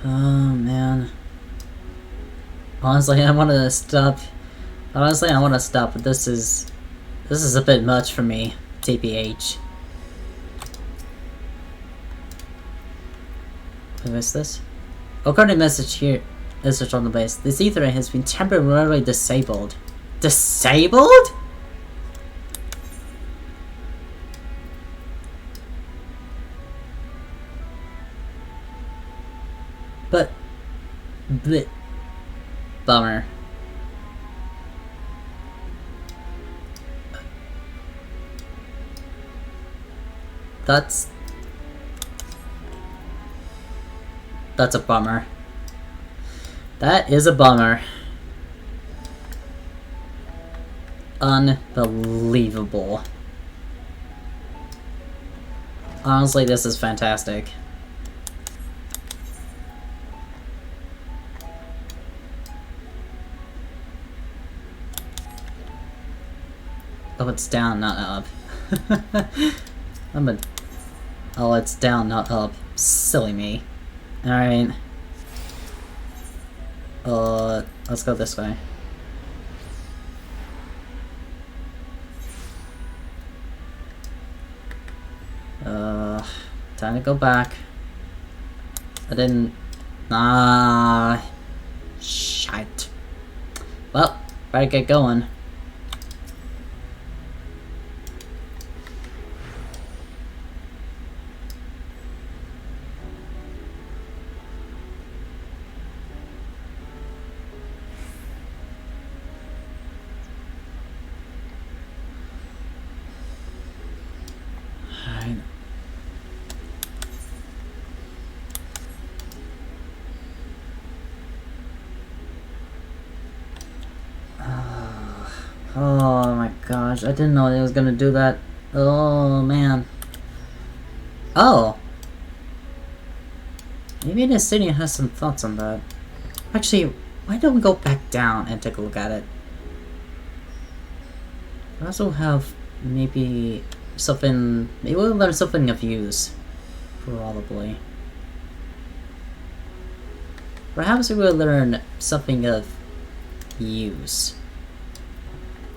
Oh man. Honestly, I want to stop. Honestly, I want to stop, but this is a bit much for me. TPH. Who is this? According to message here, message on the base. This ether has been temporarily disabled. Disabled? But, bleh. Bummer. That's a bummer. That is a bummer. Unbelievable. Honestly, this is fantastic. Oh, it's down, not up. Oh, it's down, not up. Silly me. Alright. Let's go this way. Time to go back. I didn't... Shite. Well, better get going. Oh my gosh, I didn't know it was gonna do that. Oh man. Oh! Maybe the city has some thoughts on that. Actually, why don't we go back down and take a look at it? We also have maybe something... Maybe we'll learn something of use. Probably. Perhaps we will learn something of use.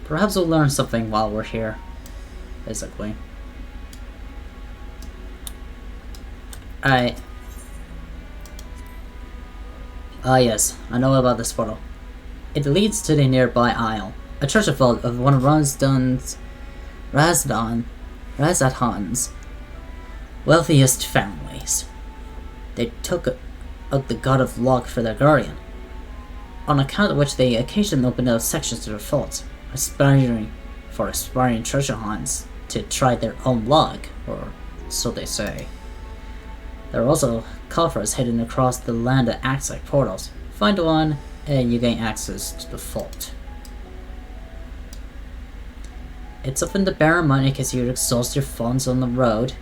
Perhaps we'll learn something while we're here. Basically. Alright. Ah yes, I know about this portal. It leads to the nearby isle. A treasure vault of one of Razdadhan's wealthiest families. They took out the god of luck for their guardian, on account of which they occasionally opened up sections to their vaults, aspiring treasure hunts to try their own luck, or so they say. There are also coffers hidden across the land that acts like portals. Find one, and you gain access to the vault. It's something to bear in mind in case you exhaust your funds on the road.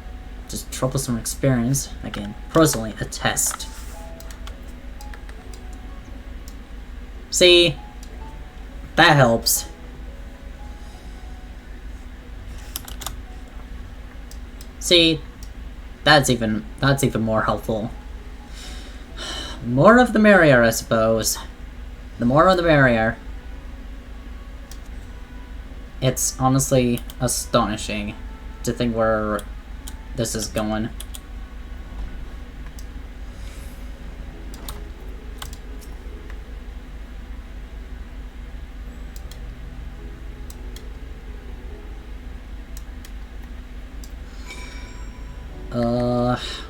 Just troublesome experience. I can personally attest. See? That helps. See? That's even more helpful. More of the merrier, I suppose. The more of the merrier. It's honestly astonishing to think where this is going.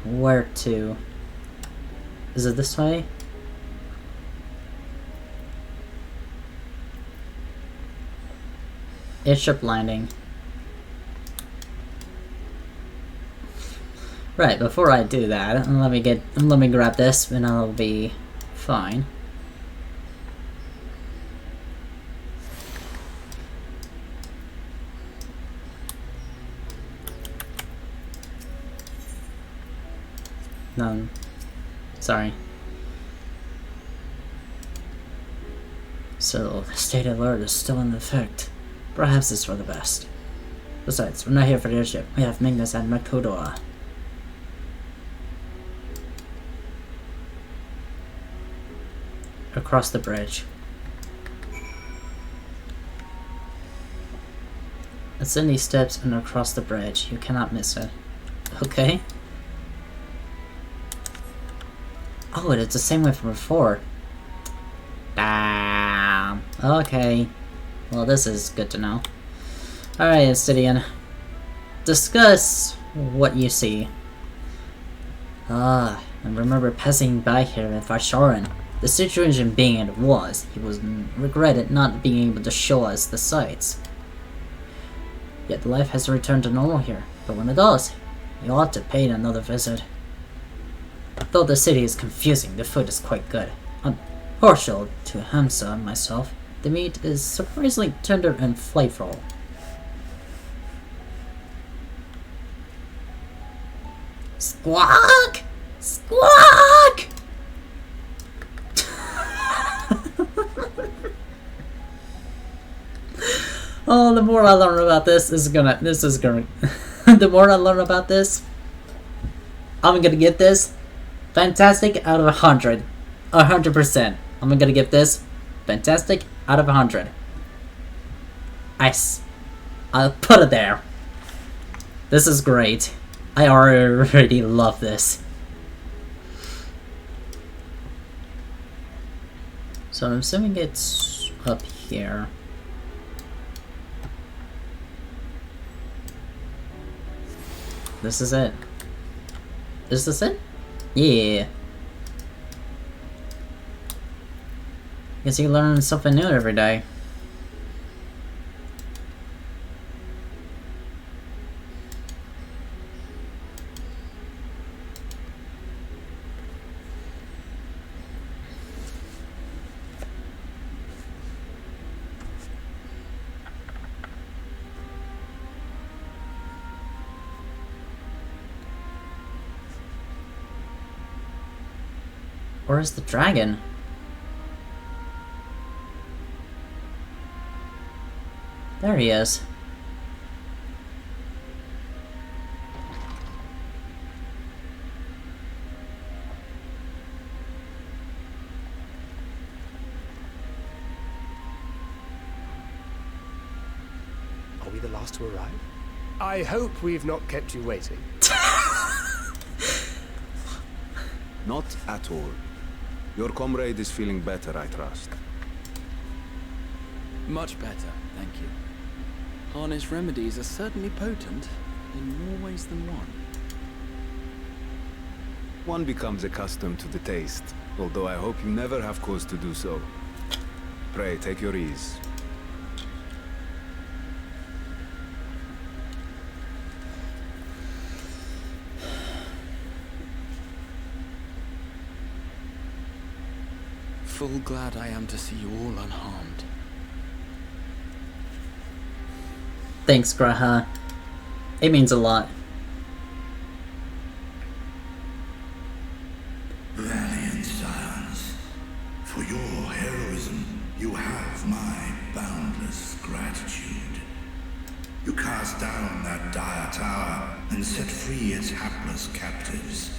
Where to? Is it this way? Airship landing. Right, before I do that, let me grab this and I'll be fine. No, sorry. So, the state alert is still in effect. Perhaps it's for the best. Besides, we're not here for the airship. We have Magnus and Makodoa. Across the bridge. Ascend these steps and across the bridge. You cannot miss it. Okay. Oh, it's the same way from before. Damn. Okay. Well, this is good to know. Alright, Obsidian. Discuss what you see. I remember passing by here with Varsharan. The situation being it was, he was regretted not being able to show us the sights. Yet life has returned to normal here, but when it does, we ought to pay it another visit. Though the city is confusing, the food is quite good. I'm partial to Hamsa myself. The meat is surprisingly tender and flavorful. Squawk! Squawk! Oh, the more I learn about this, the more I learn about this, I'm gonna give this fantastic out of 100. 100%. I'm gonna give this fantastic out of 100. I'll put it there. This is great. I already love this. So I'm assuming it's up here. This is it. Is this it? Yeah. Guess you learn something new every day. Where's the dragon? There he is. Are we the last to arrive? I hope we've not kept you waiting. Not at all. Your comrade is feeling better, I trust. Much better, thank you. Harness remedies are certainly potent, in more ways than one. One becomes accustomed to the taste, although I hope you never have cause to do so. Pray, take your ease. Full glad I am to see you all unharmed. Thanks, Graha. It means a lot. Valiant scions, for your heroism, you have my boundless gratitude. You cast down that dire tower and set free its hapless captives.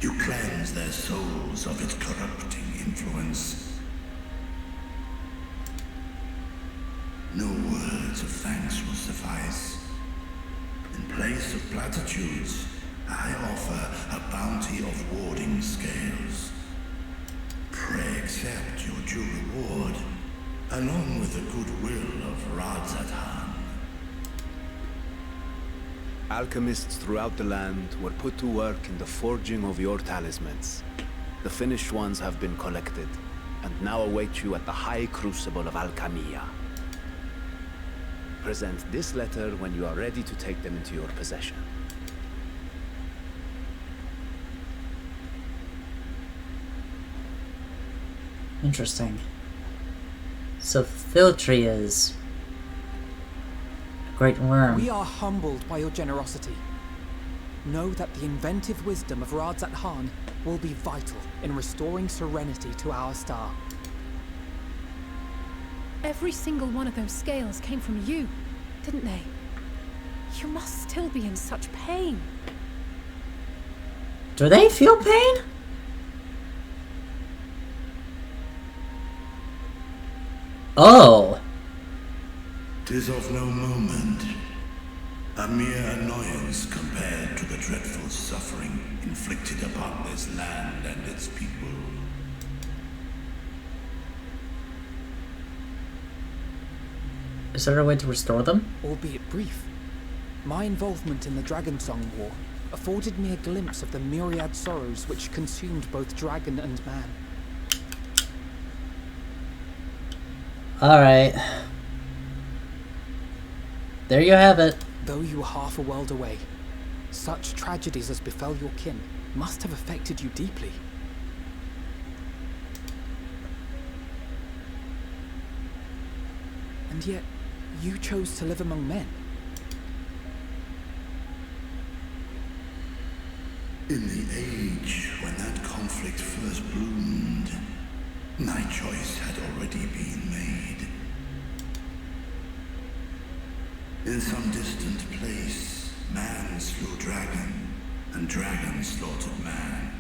You cleanse their souls of its corrupting influence. No words of thanks will suffice. In place of platitudes, I offer a bounty of warding scales. Pray accept your due reward, along with the goodwill of Vrtra. Alchemists throughout the land were put to work in the forging of your talismans. The finished ones have been collected, and now await you at the high crucible of Alchemia. Present this letter when you are ready to take them into your possession. Interesting. So Vrtra is a great worm. We are humbled by your generosity. Know that the inventive wisdom of Vrtra will be vital in restoring serenity to our star. Every single one of those scales came from you, didn't they? You must still be in such pain. Do they feel pain? Oh. 'Tis of no moment. A mere annoyance compared to the dreadful suffering inflicted upon this land and its people. Is there a way to restore them? Albeit brief. My involvement in the Dragon Song War afforded me a glimpse of the myriad sorrows which consumed both dragon and man. Alright. There you have it. Though you were half a world away, such tragedies as befell your kin must have affected you deeply. And yet, you chose to live among men. In the age when that conflict first bloomed, my choice had already been made. In some distant place, man slew dragon, and dragon slaughtered man.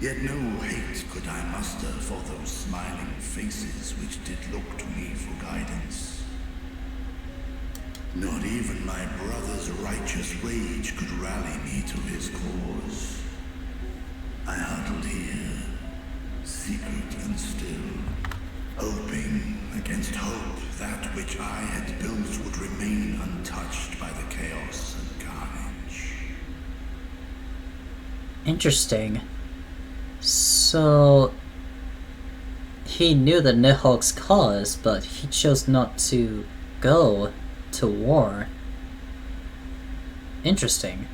Yet no hate could I muster for those smiling faces which did look to me for guidance. Not even my brother's righteous rage could rally me to his cause. I huddled here, secret and still, hoping against hope that which I had built would remain untouched by the chaos and carnage. Interesting. So he knew the Nihil's cause, but he chose not to go to war. Interesting.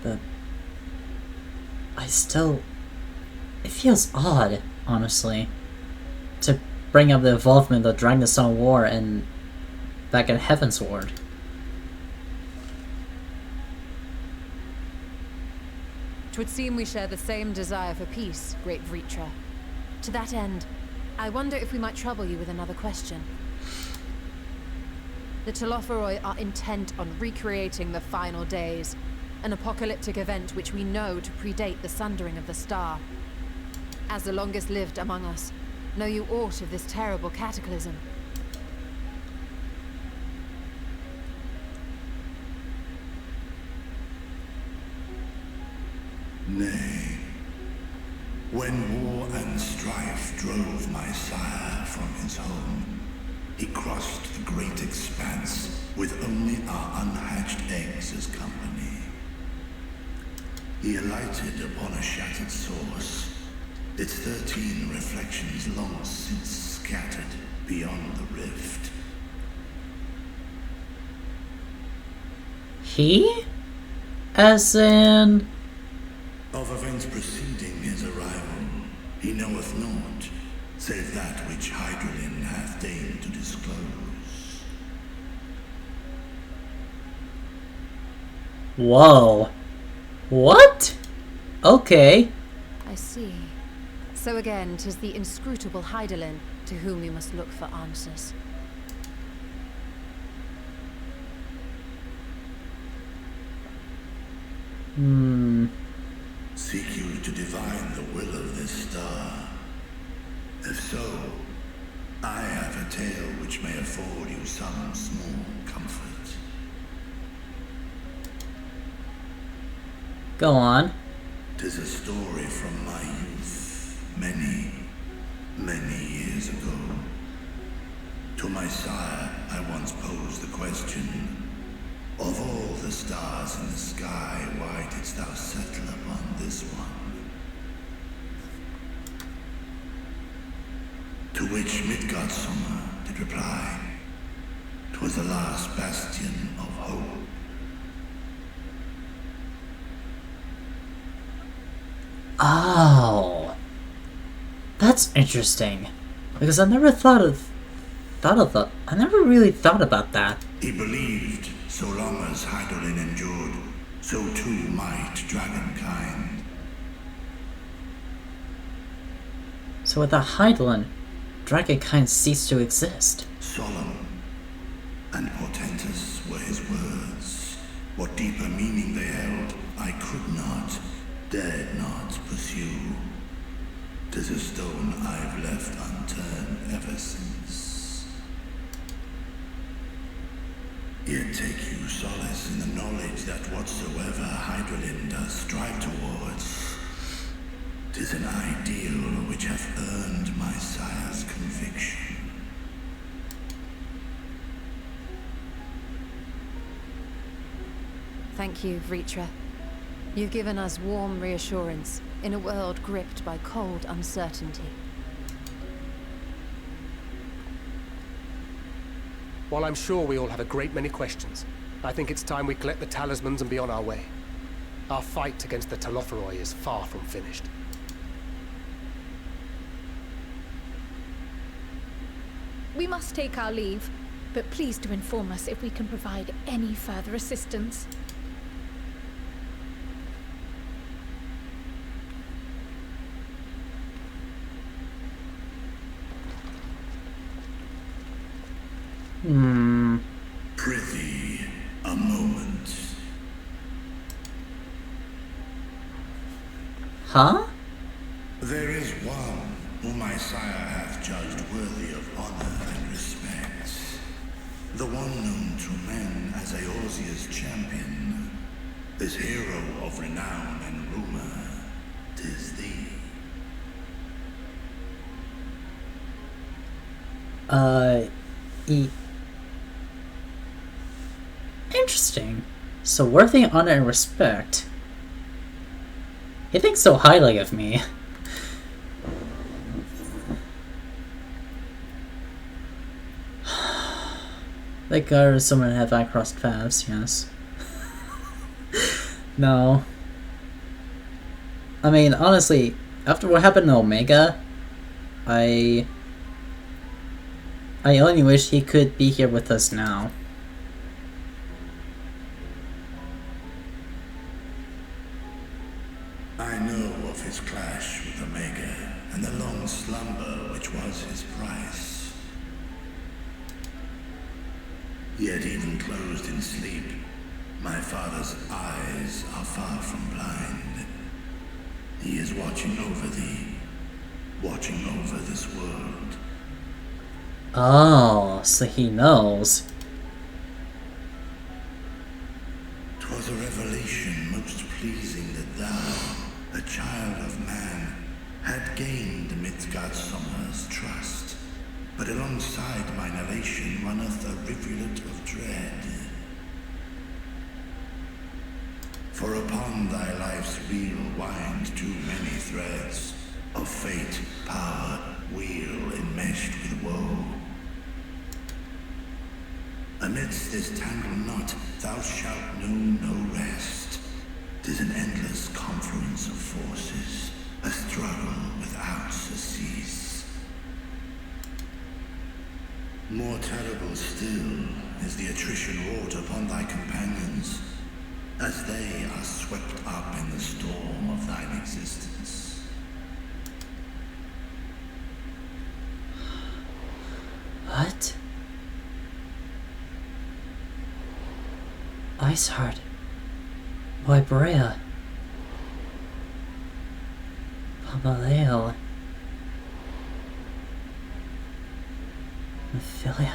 But it feels odd, honestly, to bring up the involvement of the Dragon Song War and back in Heaven's Ward. 'Twould seem we share the same desire for peace, great Vrtra. To that end, I wonder if we might trouble you with another question. The Telophoroi are intent on recreating the final days, an apocalyptic event which we know to predate the sundering of the star. As the longest lived among us, know you aught of this terrible cataclysm? Nay. When war and strife drove my sire from his home, he crossed the great expanse with only our unhatched eggs as company. He alighted upon a shattered source, its 13 reflections long since scattered beyond the rift. He? As in... Of events preceding his arrival, he knoweth naught, save that which Hydralin hath deigned to disclose. Whoa. What? Okay. I see. So again, 'tis the inscrutable Hydralin to whom we must look for answers. Seek you to divine the will of this star? If so, I have a tale which may afford you some small comfort. Go on. 'Tis a story from my youth, many, many years ago. To my sire, I once posed the question, of all the stars in the sky, why didst thou settle upon this one? To which Midgardsormr did reply, 'twas the last bastion of hope. Oh. That's interesting. Because I never I never really thought about that. He believed so long as Hydralin endured, so too might dragonkind. So without Hydralin, dragonkind ceased to exist. Solemn and portentous were his words. What deeper meaning they held, I could not, dared not pursue. 'Tis a stone I've left unturned ever since. Yet take you solace in the knowledge that whatsoever Hydralin does strive towards, 'tis an ideal which hath earned my sire's conviction. Thank you, Vrtra. You've given us warm reassurance in a world gripped by cold uncertainty. While I'm sure we all have a great many questions, I think it's time we collect the talismans and be on our way. Our fight against the Telophoroi is far from finished. We must take our leave, but please do inform us if we can provide any further assistance. Prithee, a moment. Huh? There is one whom my sire hath judged worthy of honor and respect. The one known to men as Eorzea's champion. This hero of renown and rumor, 'tis thee. Interesting. So worthy honor and respect. He thinks so highly of me. Like someone have I crossed paths, yes. No. I mean, honestly, after what happened to Omega, I only wish he could be here with us now. I know of his clash with Omega and the long slumber which was his price. Yet even closed in sleep, my father's eyes are far from blind. He is watching over thee, watching over this world. Oh, so he knows. 'Twas a revelation most pleasing that thou, a child of man, had gained Midgardsormr's trust. But alongside mine elation runneth a rivulet of dread. For upon thy life's wheel wind too many threads of fate, power, wheel enmeshed with woe. Amidst this tangled knot thou shalt know no rest. 'Tis an endless confluence of forces, a struggle without surcease. More terrible still is the attrition wrought upon thy companions, as they are swept up in the storm of thine existence. What? Iceheart. Vibrea. Pamaleo. Ophelia.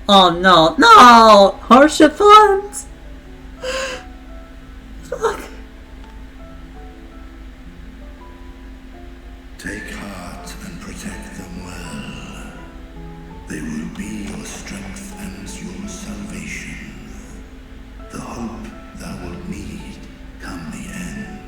Oh no, no! Hardship funds! Fuck. Take heart and protect them well. They will be your strength and your salvation. The hope thou wilt need come the end.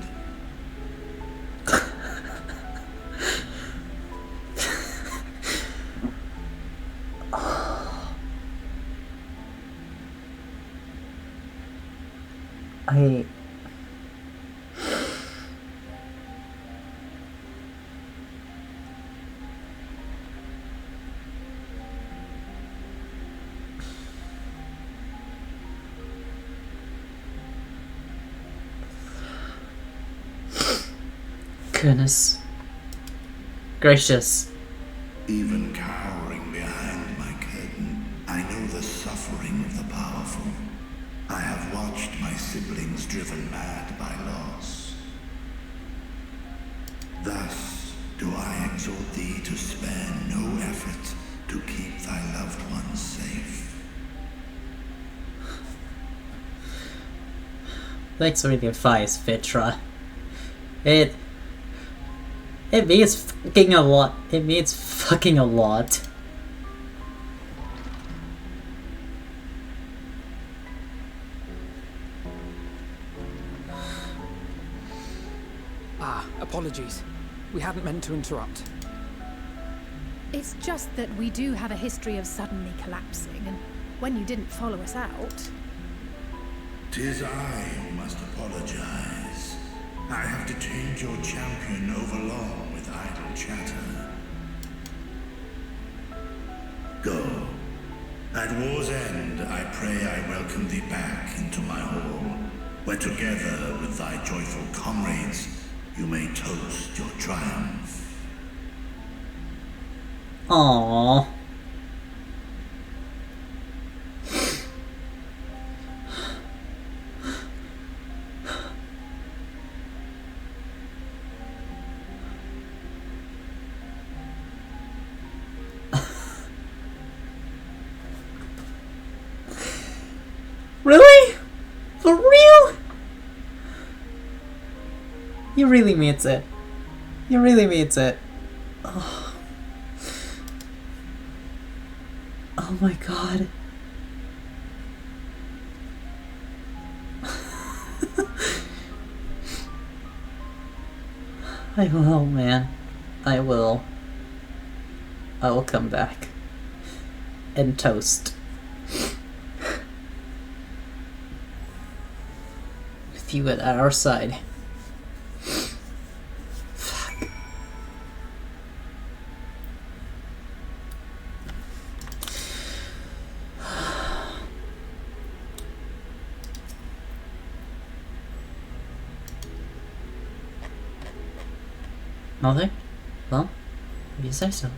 Goodness gracious. Even cowering behind my curtain, I know the suffering of the powerful. I have watched my siblings driven mad by loss. Thus do I exhort thee to spare no effort to keep thy loved ones safe. Thanks for the advice, Vrtra. It means fucking a lot. It means fucking a lot. Apologies. We hadn't meant to interrupt. It's just that we do have a history of suddenly collapsing, and when you didn't follow us out... 'Tis I who must apologize. I have detained your champion overlong with idle chatter. Go. At war's end, I pray I welcome thee back into my hall, where together with thy joyful comrades, you may toast your triumph. Aww. Really? For real? He really means it. He really means it. Oh, oh my god. I will, man. I will. I will come back. And toast. With you at our side. Fuck. Nothing? Well, if you say so.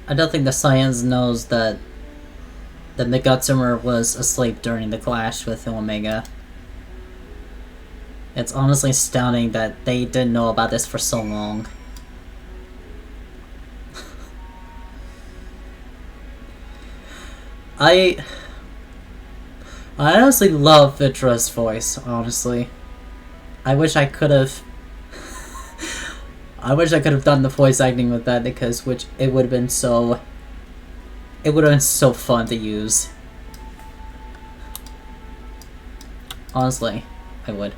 I don't think the science knows that the Megatsumer was asleep during the clash with Omega. It's honestly astounding that they didn't know about this for so long. I honestly love Vrtra's voice, honestly. I wish I could have done the voice acting with that, because it would have been so fun to use. Honestly, I would.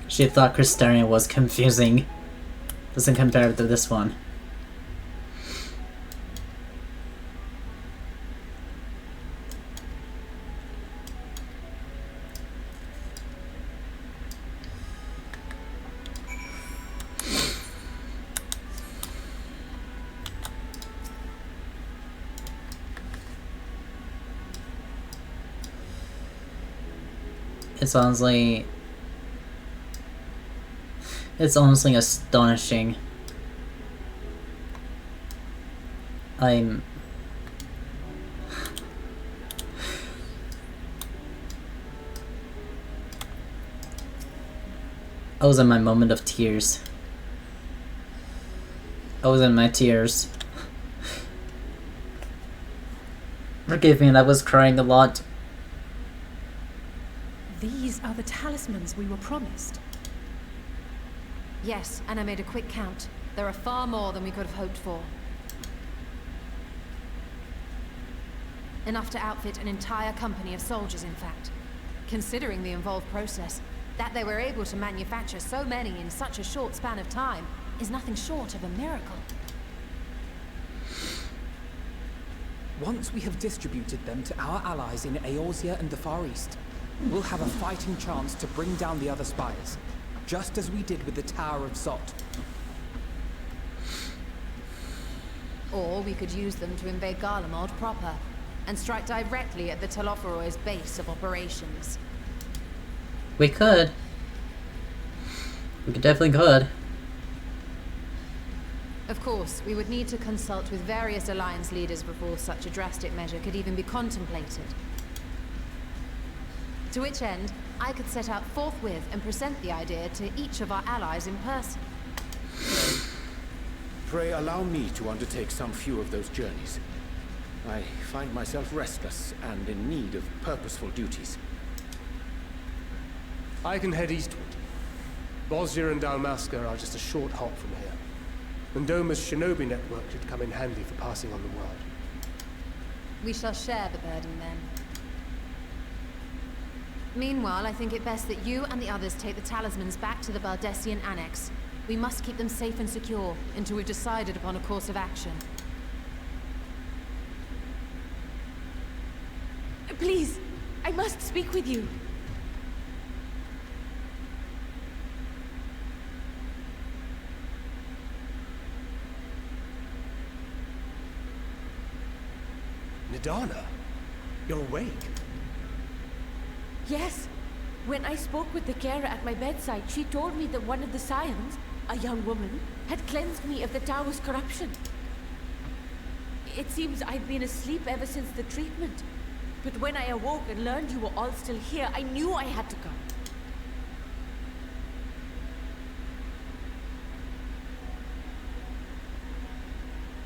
She thought Crystarian was confusing. Doesn't compare to this one. It's honestly astonishing. I was in my moment of tears. I was in my tears. Forgive me, I was crying a lot. These are the talismans we were promised. Yes, and I made a quick count. There are far more than we could have hoped for. Enough to outfit an entire company of soldiers, in fact. Considering the involved process, that they were able to manufacture so many in such a short span of time is nothing short of a miracle. Once we have distributed them to our allies in Eorzea and the Far East, we'll have a fighting chance to bring down the other spires, just as we did with the Tower of Zot. Or we could use them to invade Garlemald proper, and strike directly at the Telophoroid's base of operations. We could. We definitely could. Of course, we would need to consult with various Alliance leaders before such a drastic measure could even be contemplated. To which end, I could set out forthwith and present the idea to each of our allies in person. Pray allow me to undertake some few of those journeys. I find myself restless and in need of purposeful duties. I can head eastward. Bosnia and Dalmasca are just a short hop from here. And Doma's shinobi network should come in handy for passing on the word. We shall share the burden then. Meanwhile, I think it best that you and the others take the talismans back to the Baldessian Annex. We must keep them safe and secure until we've decided upon a course of action. Please, I must speak with you. Nidana, you're awake. Yes. When I spoke with the carer at my bedside, she told me that one of the scions, a young woman, had cleansed me of the tower's corruption. It seems I've been asleep ever since the treatment. But when I awoke and learned you were all still here, I knew I had to come.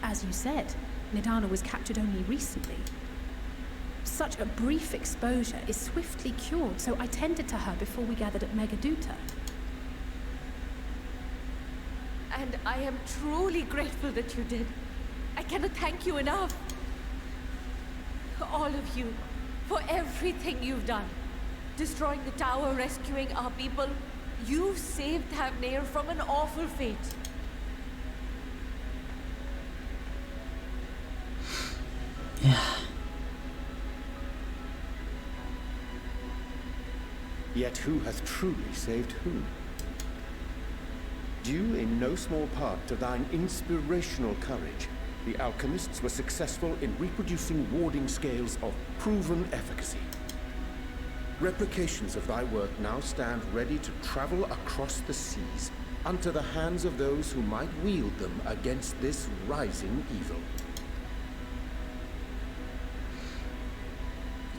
As you said, Nidana was captured only recently. Such a brief exposure is swiftly cured, so I tended to her before we gathered at Megaduta. And I am truly grateful that you did. I cannot thank you enough. All of you, for everything you've done. Destroying the tower, rescuing our people. You've saved Thavnair from an awful fate. Yeah. Yet who hath truly saved whom? Due in no small part to thine inspirational courage, the alchemists were successful in reproducing warding scales of proven efficacy. Replications of thy work now stand ready to travel across the seas, unto the hands of those who might wield them against this rising evil.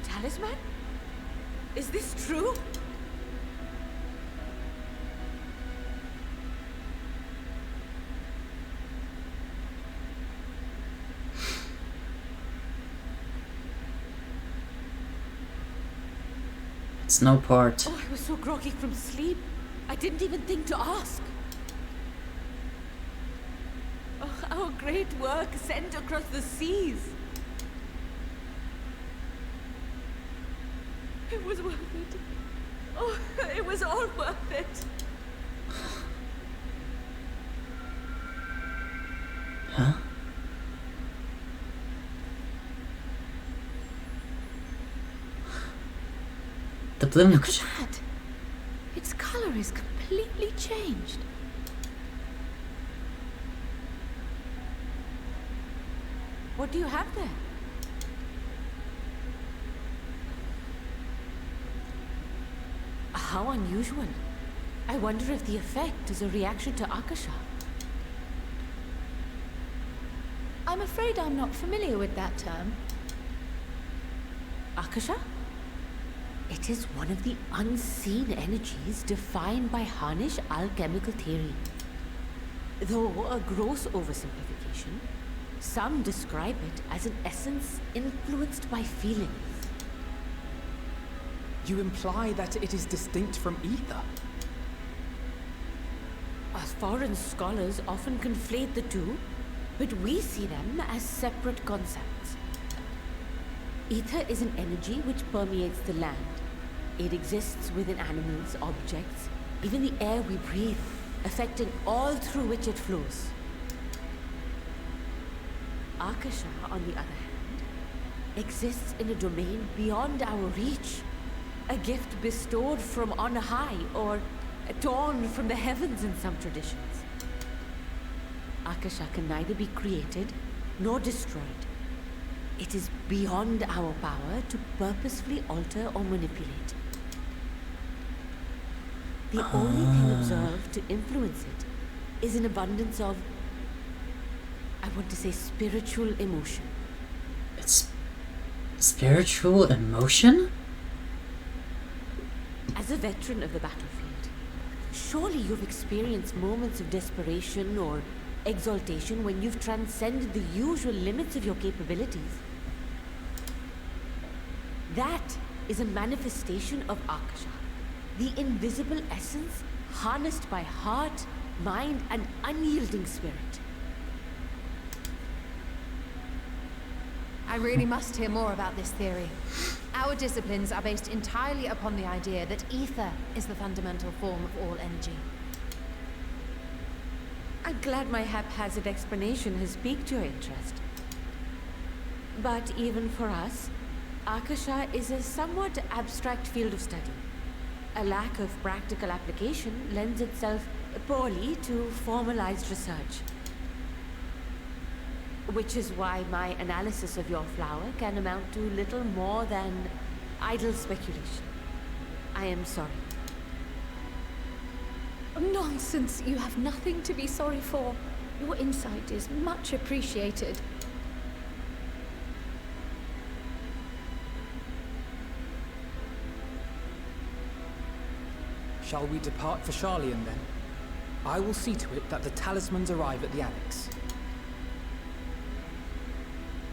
The talisman? Is this true? It's no part. Oh, I was so groggy from sleep. I didn't even think to ask. Oh, our great work sent across the seas. It was worth it. Oh, it was all worth it. Huh? The bloom looks... That! Its color is completely changed. What do you have there? How unusual. I wonder if the effect is a reaction to Akasha. I'm afraid I'm not familiar with that term. Akasha? It is one of the unseen energies defined by Harnish alchemical theory. Though a gross oversimplification, some describe it as an essence influenced by feelings. You imply that it is distinct from ether? Foreign scholars often conflate the two, but we see them as separate concepts. Ether is an energy which permeates the land. It exists within animals, objects, even the air we breathe, affecting all through which it flows. Akasha, on the other hand, exists in a domain beyond our reach. A gift bestowed from on high, or torn from the heavens in some traditions. Akasha can neither be created nor destroyed. It is beyond our power to purposefully alter or manipulate. The only thing observed to influence it is an abundance of, I want to say, spiritual emotion. It's spiritual emotion? As a veteran of the battlefield, surely you've experienced moments of desperation or exaltation when you've transcended the usual limits of your capabilities. That is a manifestation of Akasha, the invisible essence harnessed by heart, mind, and unyielding spirit. I really must hear more about this theory. Our disciplines are based entirely upon the idea that ether is the fundamental form of all energy. I'm glad my haphazard explanation has piqued your interest. But even for us, Akasha is a somewhat abstract field of study. A lack of practical application lends itself poorly to formalized research. Which is why my analysis of your flower can amount to little more than idle speculation. I am sorry. Nonsense! You have nothing to be sorry for. Your insight is much appreciated. Shall we depart for Sharlayan then? I will see to it that the talismans arrive at the Annex.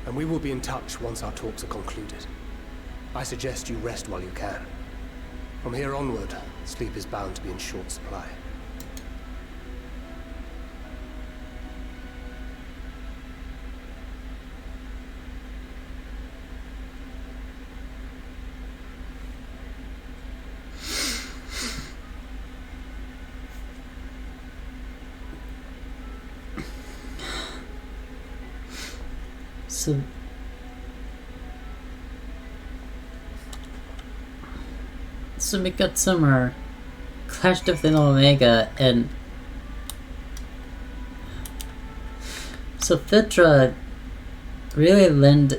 And we will be in touch once our talks are concluded. I suggest you rest while you can. From here onward, sleep is bound to be in short supply. So we got Summer, clashed within Omega, and so Vrtra really lend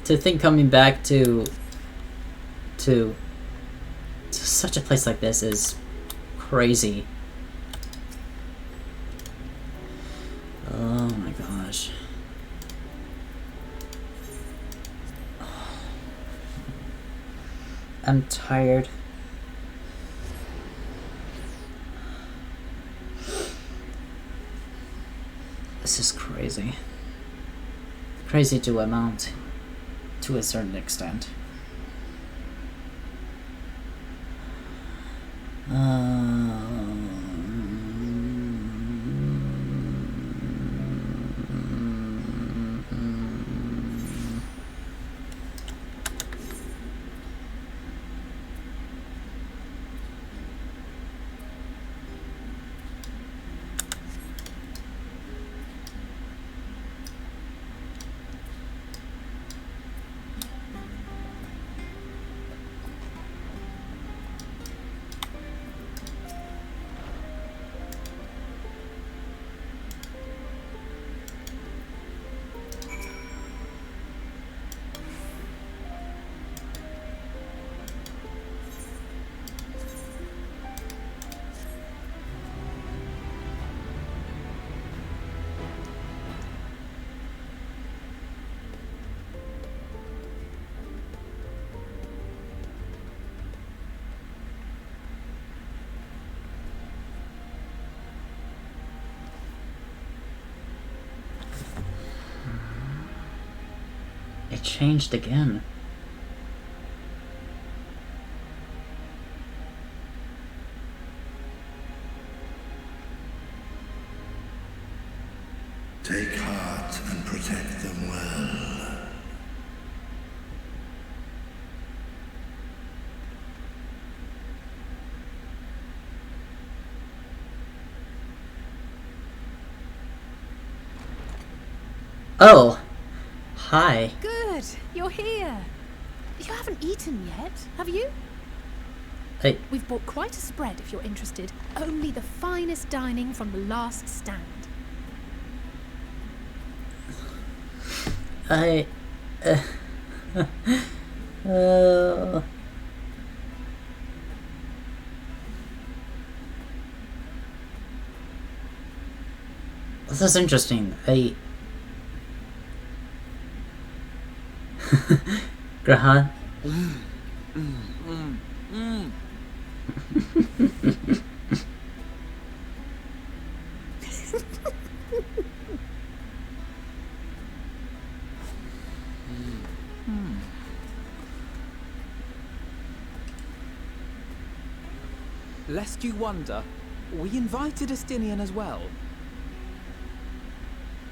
to think coming back to such a place like this is crazy. Oh my gosh. I'm tired. This is crazy. Crazy to amount to a certain extent. It changed again. Take heart and protect them well. Oh, hi. Good, you're here. You haven't eaten yet, have you? Hey. We've bought quite a spread if you're interested. Only the finest dining from the last stand. This is interesting. Grahan. Lest you wonder, we invited Estinian as well.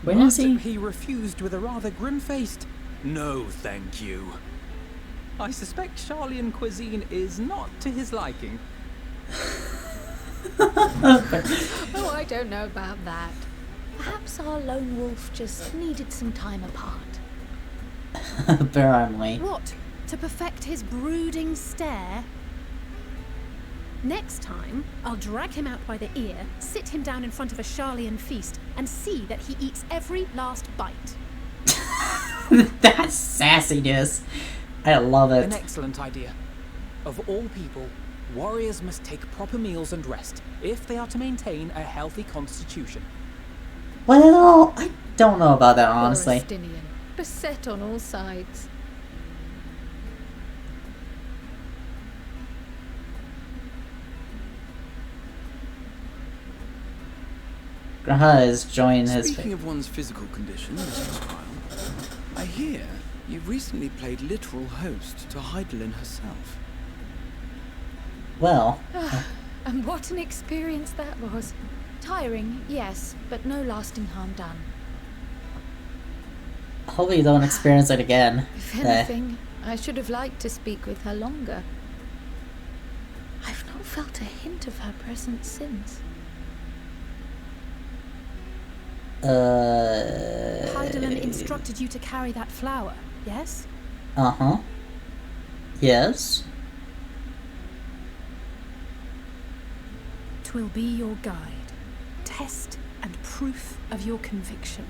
When is he? He refused with a rather grim-faced, "No, thank you." I suspect Sharlayan cuisine is not to his liking. Oh, I don't know about that. Perhaps our lone wolf just needed some time apart. Apparently. What? To perfect his brooding stare? Next time, I'll drag him out by the ear, sit him down in front of a Sharlayan feast, and see that he eats every last bite. That's sassiness. I love it. An excellent idea. Of all people, warriors must take proper meals and rest if they are to maintain a healthy constitution. Well, I don't know about that, honestly. Palestinian, beset on all sides. Graha is joining his... Speaking of one's physical condition, Mr. Smile, I hear you've recently played literal host to Heidelin herself. Well... And what an experience that was. Tiring, yes, but no lasting harm done. Hopefully you don't experience it again. If anything, I should have liked to speak with her longer. I've not felt a hint of her presence since. Heidelin instructed you to carry that flower, yes? Uh-huh. Yes. 'Twill be your guide, test and proof of your conviction.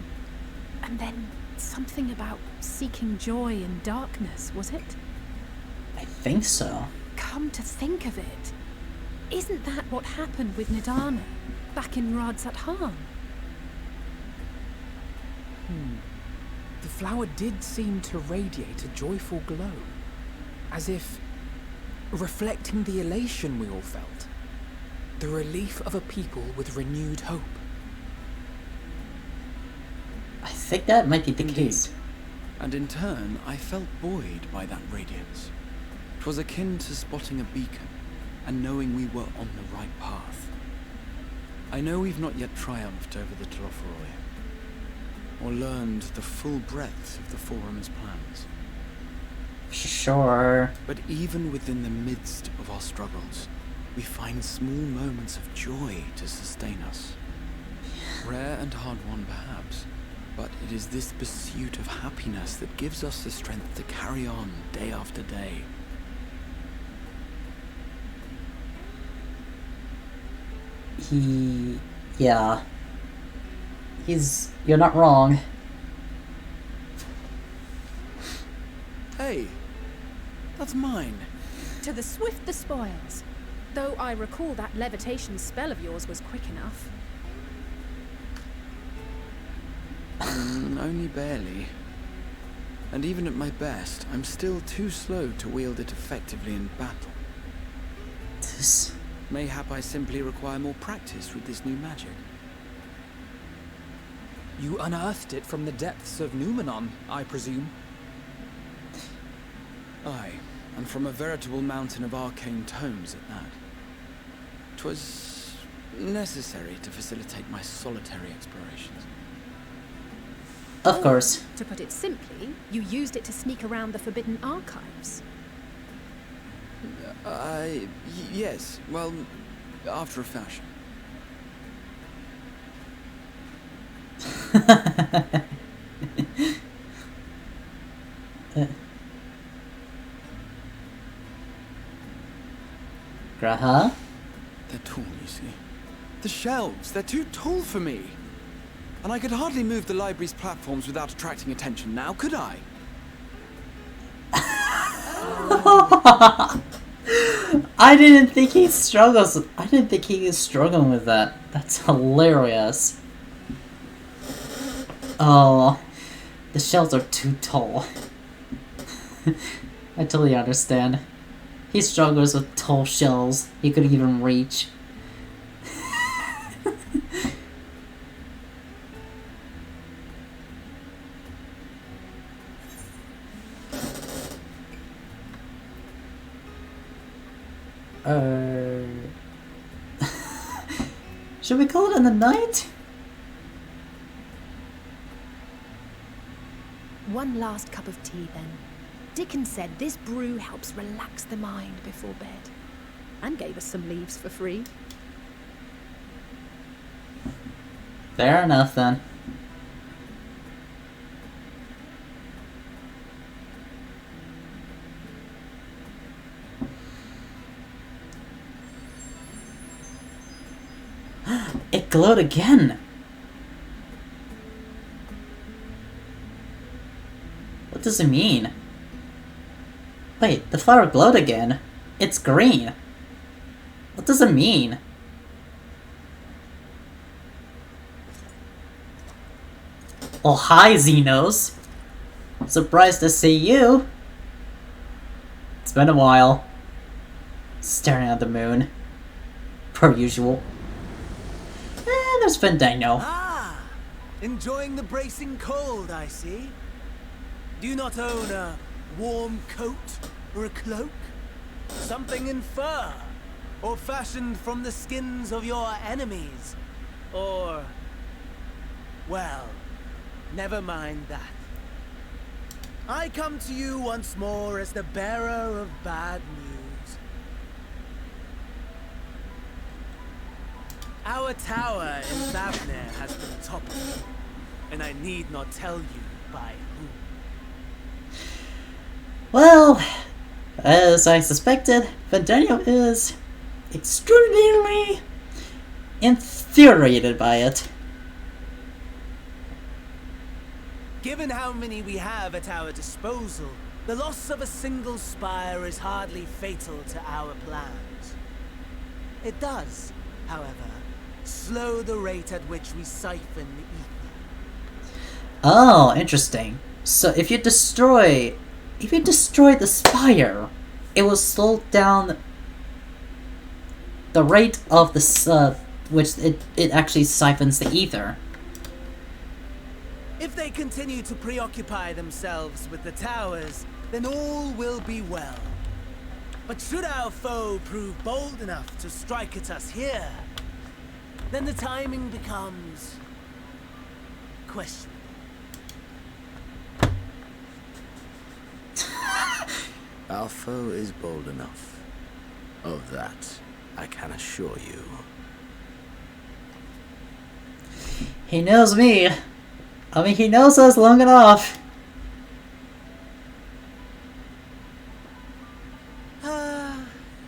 And then something about seeking joy in darkness, was it? I think so. Come to think of it, isn't that what happened with Nidana back in Vrtra? The flower did seem to radiate a joyful glow, as if reflecting the elation we all felt, the relief of a people with renewed hope. I think that might be the case. And in turn, I felt buoyed by that radiance. 'Twas akin to spotting a beacon, and knowing we were on the right path. I know we've not yet triumphed over the Telophoroi, or learned the full breadth of the Forum's plans. Sure. But even within the midst of our struggles, we find small moments of joy to sustain us. Rare and hard-won, perhaps, but it is this pursuit of happiness that gives us the strength to carry on day after day. Yeah. You're not wrong. Hey, that's mine. To the swift the spoils. Though I recall that levitation spell of yours was quick enough. Only barely. And even at my best, I'm still too slow to wield it effectively in battle. Mayhap I simply require more practice with this new magic. You unearthed it from the depths of Numenon, I presume? Aye, and from a veritable mountain of arcane tomes at that. 'Twas necessary to facilitate my solitary explorations. Of course. To put it simply, you used it to sneak around the Forbidden Archives. Yes, well, after a fashion. Graha? They're tall, you see. The shelves, they're too tall for me. And I could hardly move the library's platforms without attracting attention now, could I? I didn't think he struggles. I didn't think he was struggling with that. That's hilarious. Oh, the shelves are too tall. I totally understand. He struggles with tall shelves he could even reach. Should we call it in the night? One last cup of tea, then. Dickon said this brew helps relax the mind before bed. And gave us some leaves for free. Fair enough, then. It glowed again! What does it mean? Wait, the flower glowed again. It's green. What does it mean? Oh, hi, Xenos. Surprised to see you. It's been a while. Staring at the moon. Per usual. there's Fandango. Ah! Enjoying the bracing cold, I see. Do you not own a warm coat or a cloak? Something in fur? Or fashioned from the skins of your enemies? Or... well, never mind that. I come to you once more as the bearer of bad news. Our tower in Thavner has been toppled, and I need not tell you by whom. Well, as I suspected, Fandango is extraordinarily infuriated by it. Given how many we have at our disposal, the loss of a single spire is hardly fatal to our plans. It does, however, slow the rate at which we siphon the ether. Oh, interesting. So if you destroy the spire, it will slow down the rate of the which it actually siphons the ether. If they continue to preoccupy themselves with the towers, then all will be well. But should our foe prove bold enough to strike at us here, then the timing becomes questionable. Our foe is bold enough. Of that, I can assure you. He knows me. I mean, he knows us long enough.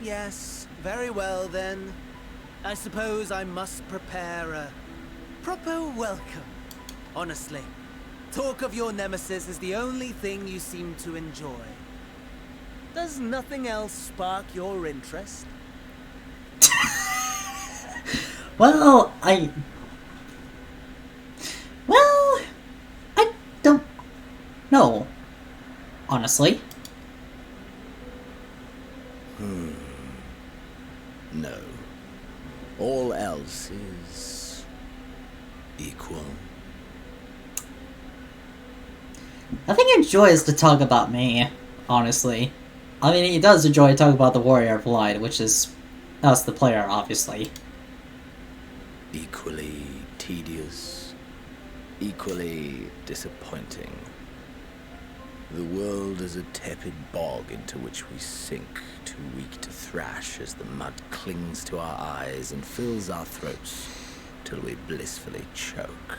Yes, very well then. I suppose I must prepare a proper welcome. Honestly, talk of your nemesis is the only thing you seem to enjoy. Does nothing else spark your interest? Well, I don't know, honestly. No. All else is equal. I think he enjoys to talk about me, honestly. I mean, he does enjoy talking about the Warrior of Light, which is us, the player, obviously. Equally tedious, equally disappointing. The world is a tepid bog into which we sink, too weak to thrash as the mud clings to our eyes and fills our throats till we blissfully choke.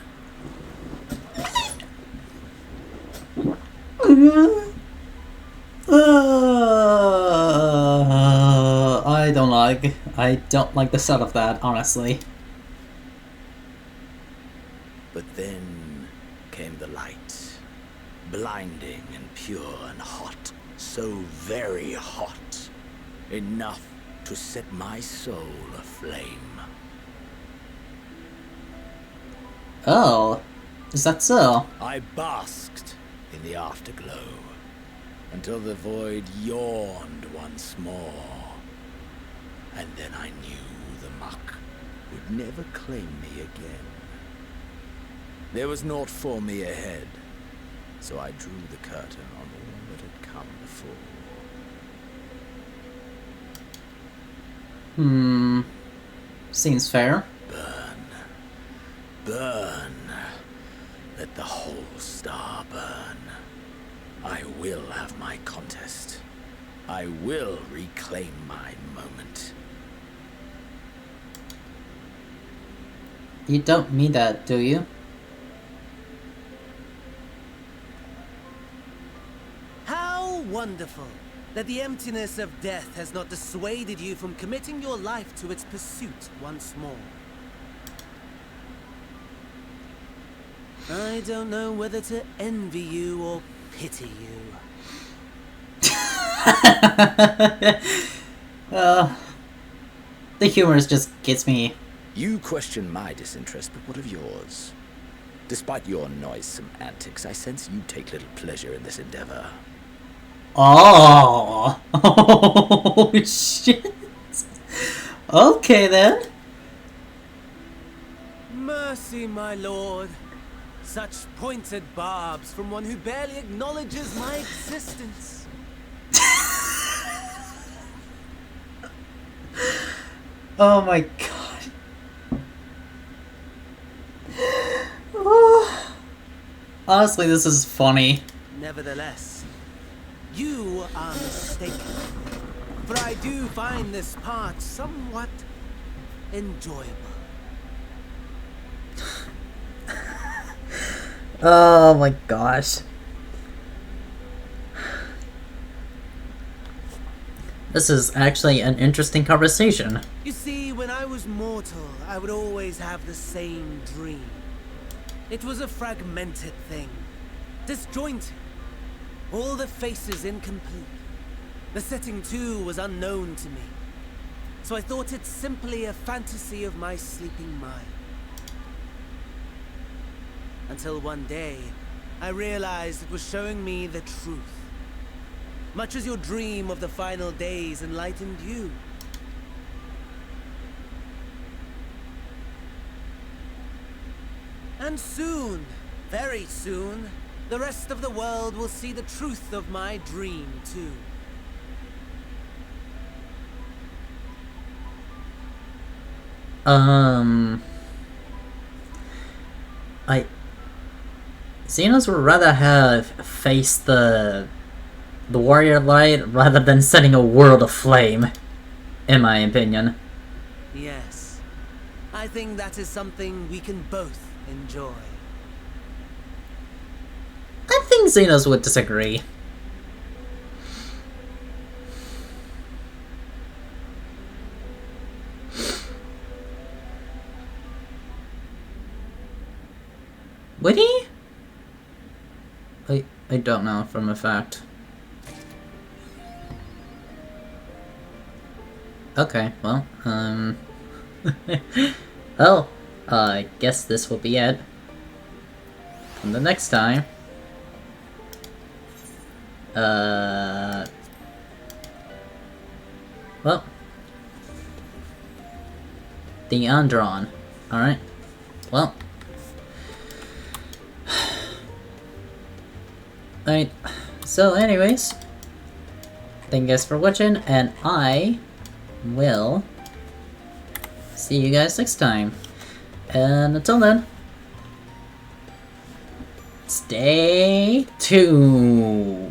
I don't like the sound of that, honestly. But then came the light, blinding and pure and hot, so very hot, enough to set my soul aflame. Oh, is that so? I basked in the afterglow until the void yawned once more. And then I knew the muck would never claim me again. There was naught for me ahead, so I drew the curtain on all that had come before. Seems fair. Burn. Let the whole star burn. I will have my contest. I will reclaim my moment. You don't mean that, do you? How wonderful that the emptiness of death has not dissuaded you from committing your life to its pursuit once more. I don't know whether to envy you or pity you. The humor just gets me. You question my disinterest, but what of yours? Despite your noisome antics, I sense you take little pleasure in this endeavor. Oh, oh shit. Okay then. Mercy, my lord. Such pointed barbs from one who barely acknowledges my existence. Oh my god. Oh. Honestly, this is funny. Nevertheless, you are mistaken. For I do find this part somewhat enjoyable. Oh my gosh. This is actually an interesting conversation. You see, when I was mortal, I would always have the same dream. It was a fragmented thing, disjointed, all the faces incomplete. The setting too was unknown to me, so I thought it simply a fantasy of my sleeping mind. Until one day, I realized it was showing me the truth. Much as your dream of the final days enlightened you. And soon, very soon, the rest of the world will see the truth of my dream too. Xenos would rather have faced the warrior light rather than setting a world aflame, in my opinion. Yes. I think that is something we can both enjoy. I think Xenos would disagree. Would he? I don't know from a fact. Okay, well, well, I guess this will be it. From the next time. Well. The Undrawn. Alright. Well. Alright, so anyways, thank you guys for watching, and I will see you guys next time. And until then, stay tuned.